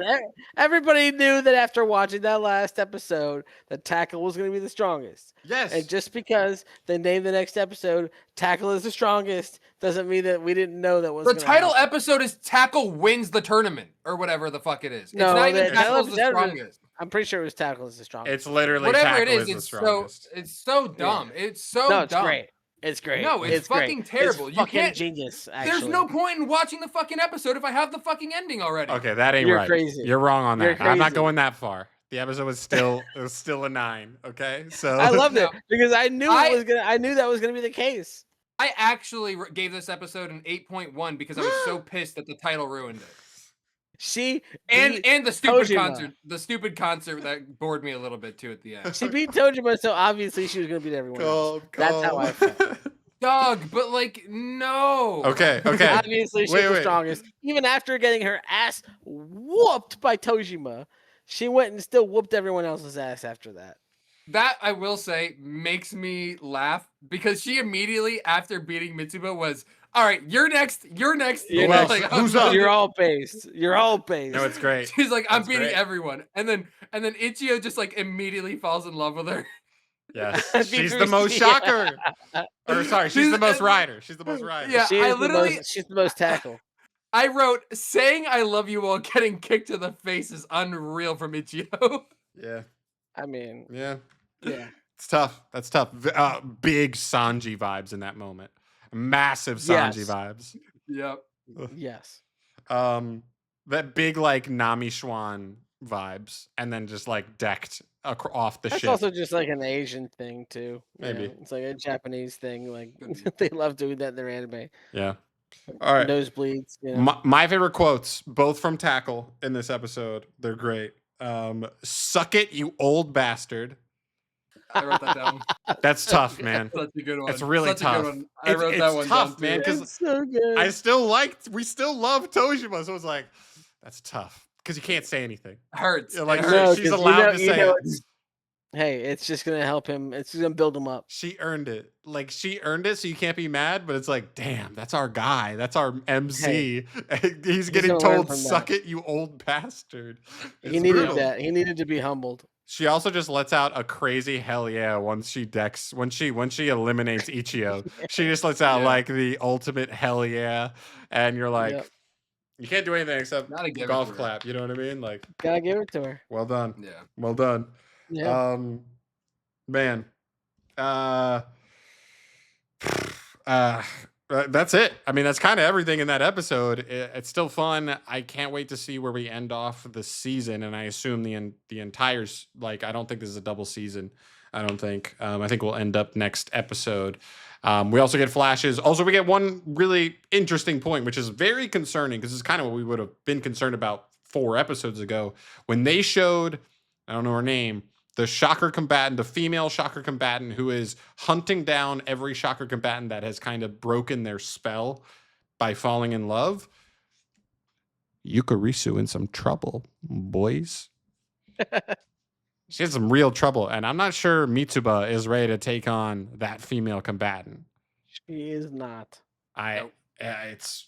Everybody knew that after watching that last episode, that Tackle was going to be the strongest. Yes. And just because they named the next episode Tackle is the strongest doesn't mean that we didn't know that was The gonna title happen. episode is Tackle wins the tournament or whatever the fuck it is. No, it's not even that Tackle's the episode was- strongest. I'm pretty sure it was Tackle is the strongest. It's literally Whatever Tackle it is, the it's strongest. so dumb. It's so No, it's dumb. great. It's great. No, it's fucking great. terrible. It's You fucking can't- genius, actually. There's no point in watching the fucking episode if I have the fucking ending already. Okay, that ain't You're right. crazy. You're wrong on You're that. I'm not crazy. going that far. The episode was still a 9. Okay, so I loved it No. because I knew that was gonna be the case. I actually gave this episode an 8.1 because I was so pissed that the title ruined it. She And beat the stupid Tojima. concert that bored me a little bit too at the end. She beat Tojima, so obviously she was gonna beat everyone else. That's how I felt. Dog, but like no. Okay. Obviously she's the Wait. strongest. Even after getting her ass whooped by Tojima, she went and still whooped everyone else's ass after that. That I will say makes me laugh because she immediately after beating Mitsuba was, all right, you're next. You're next. Like, Who's up? You're all based. You're all based. No, it's great. She's like, I'm That's beating great. everyone, and then Ichio just like immediately falls in love with her. Yes, she's the most shocker. Or sorry, she's the most rider. She's the most rider. Yeah, she's the most tackle. I wrote saying I love you while getting kicked to the face is unreal from Ichio. Yeah. I mean, Yeah. yeah. It's tough. That's tough. Big Sanji vibes in that moment. Massive Sanji vibes. Yep. Yes. That big like Nami Schwan vibes, and then just like decked off the That's ship. also just like an Asian thing too. you Maybe. know? It's like a Japanese thing. Like they love doing that in their anime. Yeah. All right. Nosebleeds. You know? My favorite quotes, both from Tackle in this episode. They're great. Suck it, you old bastard. I wrote that down. That's tough, man. Such a good one. It's really Such tough. A good one. I wrote that one tough, down, man. too. Because It's so good. we still love Tojima, so it's like that's tough because you can't say anything. Hurts. Yeah, like, It hurts. she's allowed to say it. Hey, it's just gonna help him. It's gonna build him up. She earned it. Like she earned it, so you can't be mad. But it's like, damn, that's our guy. That's our MC. He's getting gonna learn told, from "Suck that. it, you old bastard." He It's needed brutal. that. He needed to be humbled. She also just lets out a crazy hell yeah once she eliminates Ichio. She just lets out like the ultimate hell yeah, and you're like, Yep. you can't do anything except Gotta give it golf to her. clap. You know what I mean? Like, Gotta give it to her. well done, Yeah. well done. Yeah. Man, that's it. I mean, that's kind of everything in that episode. It's still fun. I can't wait to see where we end off the season. And I assume the entire, like, I don't think this is a double season. I don't think. I think we'll end up next episode. We also get flashes. Also, we get one really interesting point, which is very concerning because it's kind of what we would have been concerned about 4 episodes ago when they showed, I don't know her name, the shocker combatant, the female shocker combatant who is hunting down every shocker combatant that has kind of broken their spell by falling in love. Yukarisu in some trouble, boys. She has some real trouble, and I'm not sure Mitsuba is ready to take on that female combatant. She is not. It's,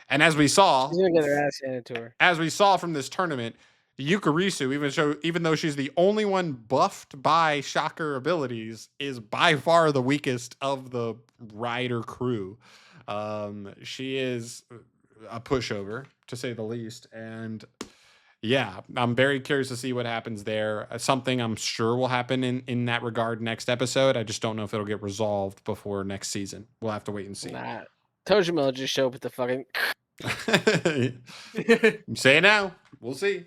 and as we saw, She's gonna get her ass handed to her. as we saw from this tournament, Yukarisu, even though she's the only one buffed by shocker abilities, is by far the weakest of the rider crew. She is a pushover, to say the least. And yeah, I'm very curious to see what happens there. Something I'm sure will happen in that regard next episode. I just don't know if it'll get resolved before next season. We'll have to wait and see. Nah. Tojima will just show up with the fucking. Say it now. We'll see.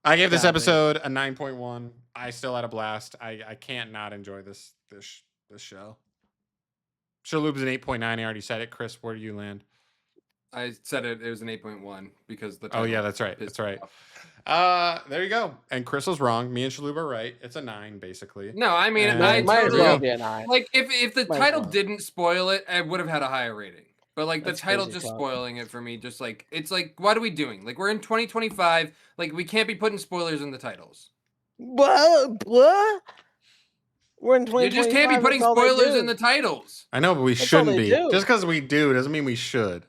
I gave this God, episode a 9.1. I still had a blast. I can't not enjoy this show. Shalhoub's an 8.9. I already said it. Chris, where do you land? I said it was an 8.1 because the Oh yeah, that's right. That's right. There you go. And Chris was wrong. Me and Shalhoub are right. It's a 9 basically. No, I mean, And- I Might as totally well be a 9. like if the Might as title well. didn't spoil it, I would have had a higher rating. But like That's the title crazy just talk. spoiling it for me, just like it's like, what are we doing? Like we're in 2025. Like we can't be putting spoilers in the titles. What? We're in 2025. You just can't be putting that's all they spoilers do. in the titles. I know, but we That's all shouldn't they be. do. Just because we do doesn't mean we should.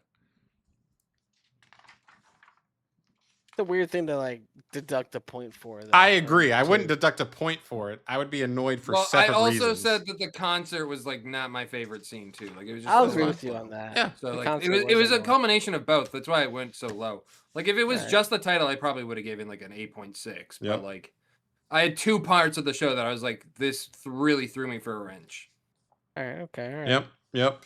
It's a weird thing to like deduct a point for. Though, I agree. I too. wouldn't deduct a point for it. I would be annoyed for Well, I separate also reasons. said that the concert was like not my favorite scene too. Like it was just I'll it was agree not with you fun. on that. Yeah. So The like concert it was a annoying. culmination of both. That's why it went so low. Like if it was Right. just the title, I probably would have given like an 8.6. Yep. But like I had 2 parts of the show that I was like, this really threw me for a wrench. All right. Okay. All right. Yep.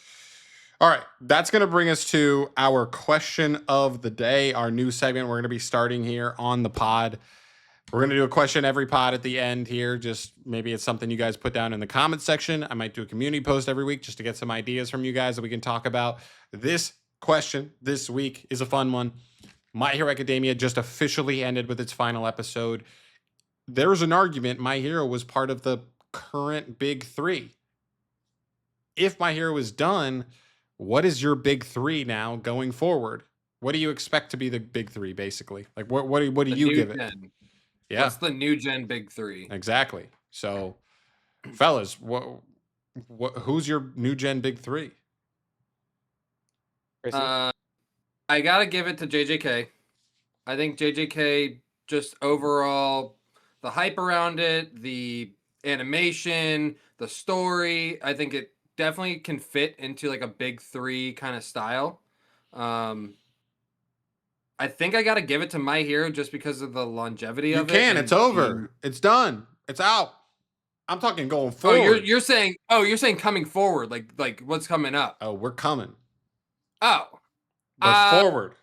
All right. That's going to bring us to our question of the day, our new segment we're going to be starting here on the pod. We're going to do a question every pod at the end here. Just maybe it's something you guys put down in the comment section. I might do a community post every week just to get some ideas from you guys that we can talk about. This question this week is a fun one. My Hero Academia just officially ended with its final episode. There's an argument My Hero was part of the current big three. If My Hero is done, what is your big three now going forward? What do you expect to be the big three, basically? Like, what do you give it? Yeah. What's the new gen big three? Exactly. So, fellas, who's your new gen big three? I gotta give it to JJK. I think JJK just overall, the hype around it, the animation, the story, I think it definitely can fit into like a big three kind of style. I think I got to give it to My Hero just because of the longevity of it. You can. It's over. It's done. It's out. I'm talking going Oh, forward. you're saying coming forward, like what's coming up. Oh, we're coming. Oh. But forward.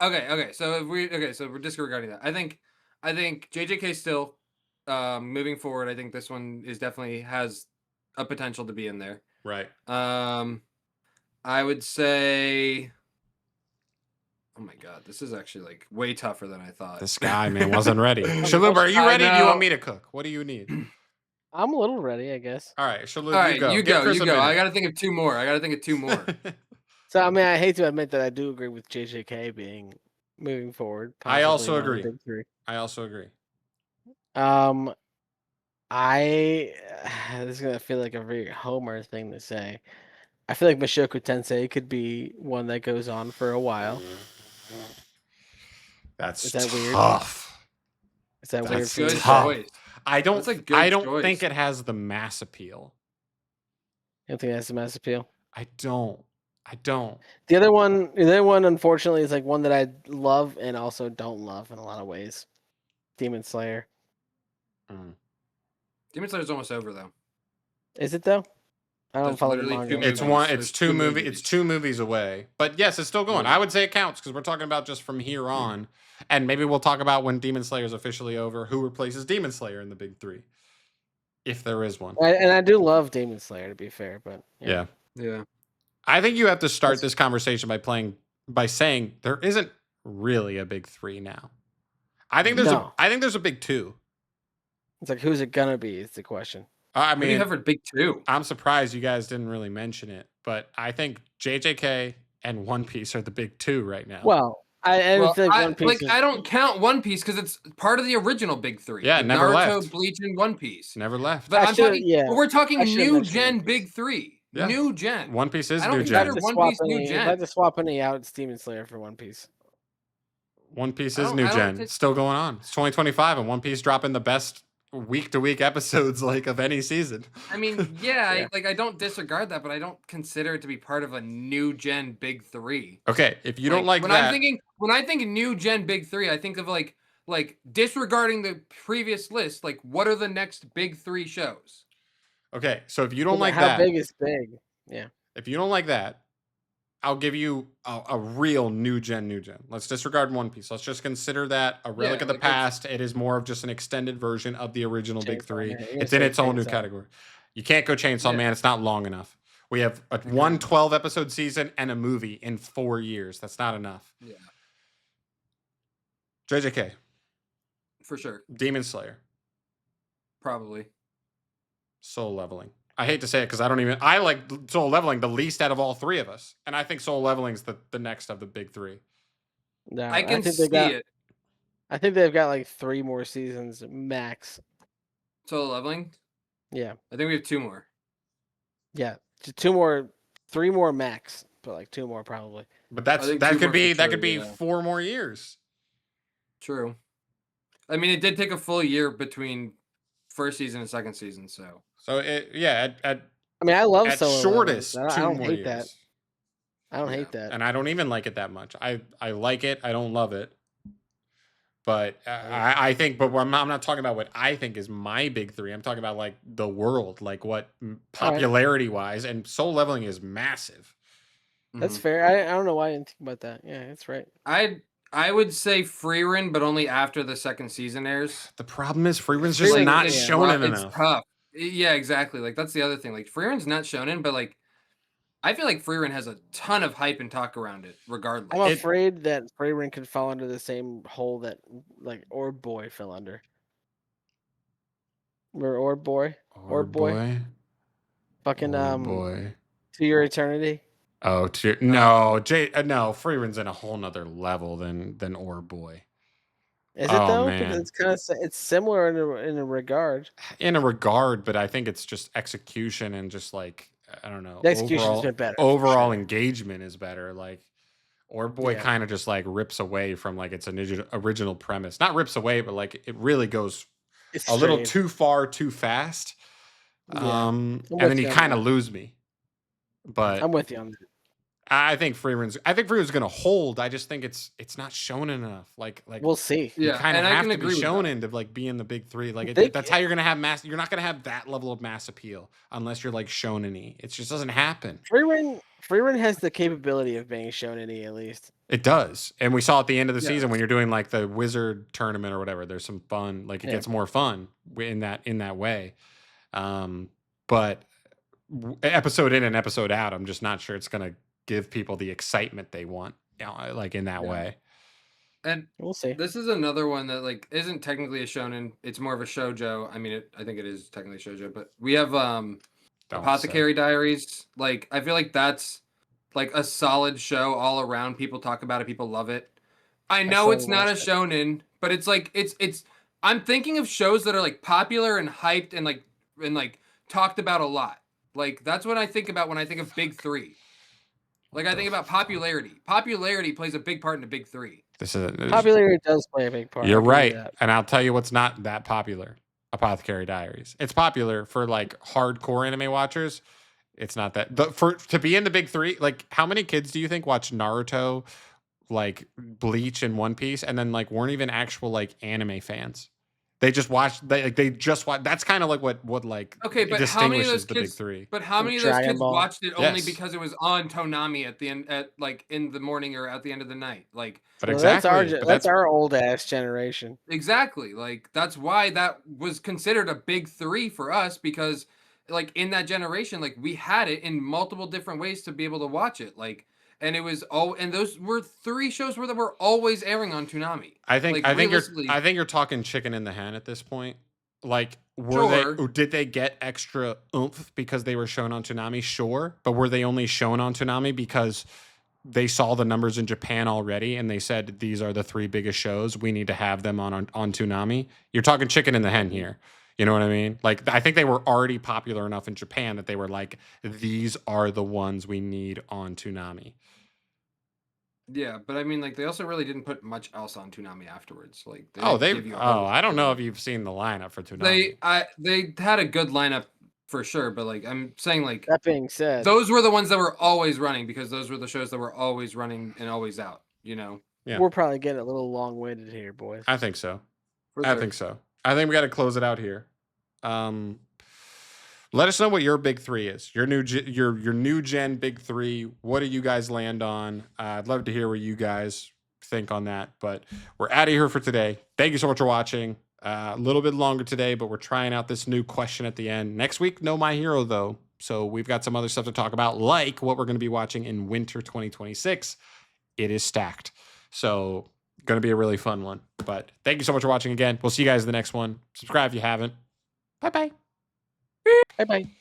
Okay. So we're disregarding that. I think JJK still moving forward. I think this one is definitely has a potential to be in there. Right. I would say, oh my god, this is actually like way tougher than I thought. This guy, man, wasn't ready. Shaluba, are you ready? Do you want me to cook? What do you need? I'm a little ready, I guess. All right, Shaluba, All right, you go. I got to think of two more. So, I mean, I hate to admit that I do agree with JJK being moving forward. I also possibly agree. big three. I also agree. This is gonna feel like a very Homer thing to say. I feel like Mushoku Tensei could be one that goes on for a while. That's Is that weird? tough. Is that weird? That's For you? Good tough. choice. I don't choice. think it has the mass appeal. You don't think that's the mass appeal? I don't. The other one, unfortunately, is like one that I love and also don't love in a lot of ways. Demon Slayer. Demon Slayer's almost over though. Is it though? I don't That's follow the literally manga. two movies. It's two movies. It's 2 movies away. But yes, it's still going. I would say it counts because we're talking about just from here on. And maybe we'll talk about when Demon Slayer is officially over, who replaces Demon Slayer in the big three, if there is one. And I do love Demon Slayer, to be fair, but Yeah. I think you have to start this conversation by saying there isn't really a big three now. I think there's a big two. It's like, who's it gonna be? Is the question. I What do you mean, have for big two? I'm surprised you guys didn't really mention it, but I think JJK and One Piece are the big two right now. Well, I feel like One Piece. I don't count One Piece because it's part of the original big three. Yeah, like never Naruto, left. Bleach, and One Piece. Never left. But we're talking I should've new mentioned gen One Piece. big three. Yeah. New gen. One Piece is I don't new consider gen. One Piece new If I gen. had to swap any out, it's Demon Slayer for One Piece. One Piece I is don't- new I don't gen. think- It's still going on. It's 2025, and One Piece dropping the best week-to-week episodes like of any season. I mean, yeah, Yeah. I don't disregard that, but I don't consider it to be part of a new gen big three. Okay, if you don't like when that, when I think new gen big three, I think of like disregarding the previous list. Like, what are the next big three shows? okay, so if you don't like How that, big is big? Yeah. if you don't like that, I'll give you a real new gen. Let's disregard One Piece. Let's just consider that a relic of the like, let's- past. It is more of just an extended version of the original big Chainsaw three. Man. You're gonna It's in say its own new Chainsaw. category. You can't go Chainsaw Yeah. Man. It's not long enough. We have a 1 episode season and a movie in 4 years. That's not enough. Yeah, JJK, for sure, Demon Slayer, probably. Soul Leveling. I hate to say it because I like Soul Leveling the least out of all three of us. And I think Soul Leveling's the next of the big three. No, I can think see it. I think they've got like 3 more seasons max. Solo Leveling. Yeah. I think we have 2 more. Yeah. 2 more, 3 more max, but like 2 more probably. But I think that two could more be for that sure, could be yeah. 4 more years. True. I mean, it did take a full year between first season and second season, so. So at I mean, I love at Solo shortest Leveling. 2 I don't more hate years. that. I don't Yeah. hate that. And I don't even like it that much. I like it. I don't love it. But I think, but I'm not talking about what I think is my big three. I'm talking about like the world, like what popularity wise, and Soul Leveling is massive. That's Mhm. fair. I don't know why I didn't think about that. Yeah, that's right. I would say Freerun, but only after the second season airs. The problem is Freerun's just Freerun, not yeah. shonen It's enough. tough. Yeah, exactly. Like that's the other thing. Like Freerun's not shonen, but like I feel like Freerun has a ton of hype and talk around it, regardless. I'm afraid that Freerun could fall under the same hole that like Orb Boy fell under. Remember Orb Boy? Orb Boy. Fucking Orb Boy. To Your Eternity. Oh, no, no, Freerun's in a whole nother level than Orb Boy. Is it though? Man. Because it's kind of similar in a regard. In a regard, but I think it's just execution and just like I don't know. The execution's been better. Overall engagement is better. Like Orb Boy kind of just like rips away from like its original premise. Not rips away, but like it really goes a little too far, too fast. And then you kind of lose me. But I'm with you on that. I think Freerun's going to hold. I just think it's not shonen enough. Like we'll see. You kind of have to be shonen to like be in the big three. Like that's how you're going to have mass. You're not going to have that level of mass appeal unless you're like shonen-y. It just doesn't happen. Freerun has the capability of being shonen-y at least. It does, and we saw at the end of the season when you're doing like the wizard tournament or whatever. There's some fun. Like it gets more fun in that way. But episode in and episode out, I'm just not sure it's going to give people the excitement they want, like in that way. And we'll see. This is another one that like isn't technically a shonen. It's more of a shoujo. I mean, I think it is technically shoujo, but we have Apothecary Diaries. Like I feel like that's like a solid show all around. People talk about it. People love it. I know it's not a shonen, but it's like it's. I'm thinking of shows that are like popular and hyped and like talked about a lot. Like that's what I think about when I think of big three. Like I think about popularity. Popularity plays a big part in the big three. Popularity does play a big part. You're right, and I'll tell you what's not that popular. Apothecary Diaries. It's popular for like hardcore anime watchers. It's not that to be in the big three. Like, how many kids do you think watch Naruto, like Bleach, and One Piece, and then like weren't even actual like anime fans? They just watched. They just watch. That's kind of like what like distinguishes the big three. But how many of those kids watched it only because it was on Toonami at the end, at like in the morning or at the end of the night? Like, but exactly, that's our old ass generation. Exactly. Like that's why that was considered a big three for us, because like in that generation, like we had it in multiple different ways to be able to watch it. Like. And it was and those were three shows that were always airing on Toonami. I think you're talking chicken in the hen at this point. Like, did they get extra oomph because they were shown on Toonami? Sure, but were they only shown on Toonami because they saw the numbers in Japan already and they said these are the three biggest shows, we need to have them on Toonami? You're talking chicken in the hen here. You know what I mean? Like, I think they were already popular enough in Japan that they were like, these are the ones we need on Toonami. Yeah, but I mean, like, they also really didn't put much else on Toonami afterwards. Like, I don't know if you've seen the lineup for Toonami. They had a good lineup for sure, but like, I'm saying, like, that being said, those were the ones that were always running because those were the shows that were always running and always out. You know? Yeah. We're probably getting a little long-winded here, boys. I think so. I think so. I think we got to close it out here. Let us know what your big three is. Your new gen big three. What do you guys land on? I'd love to hear what you guys think on that. But we're out of here for today. Thank you so much for watching. A little bit longer today, but we're trying out this new question at the end. Next week, no My Hero though. So we've got some other stuff to talk about, like what we're going to be watching in winter 2026. It is stacked. So going to be a really fun one. But thank you so much for watching again. We'll see you guys in the next one. Subscribe if you haven't. Bye-bye. Bye-bye.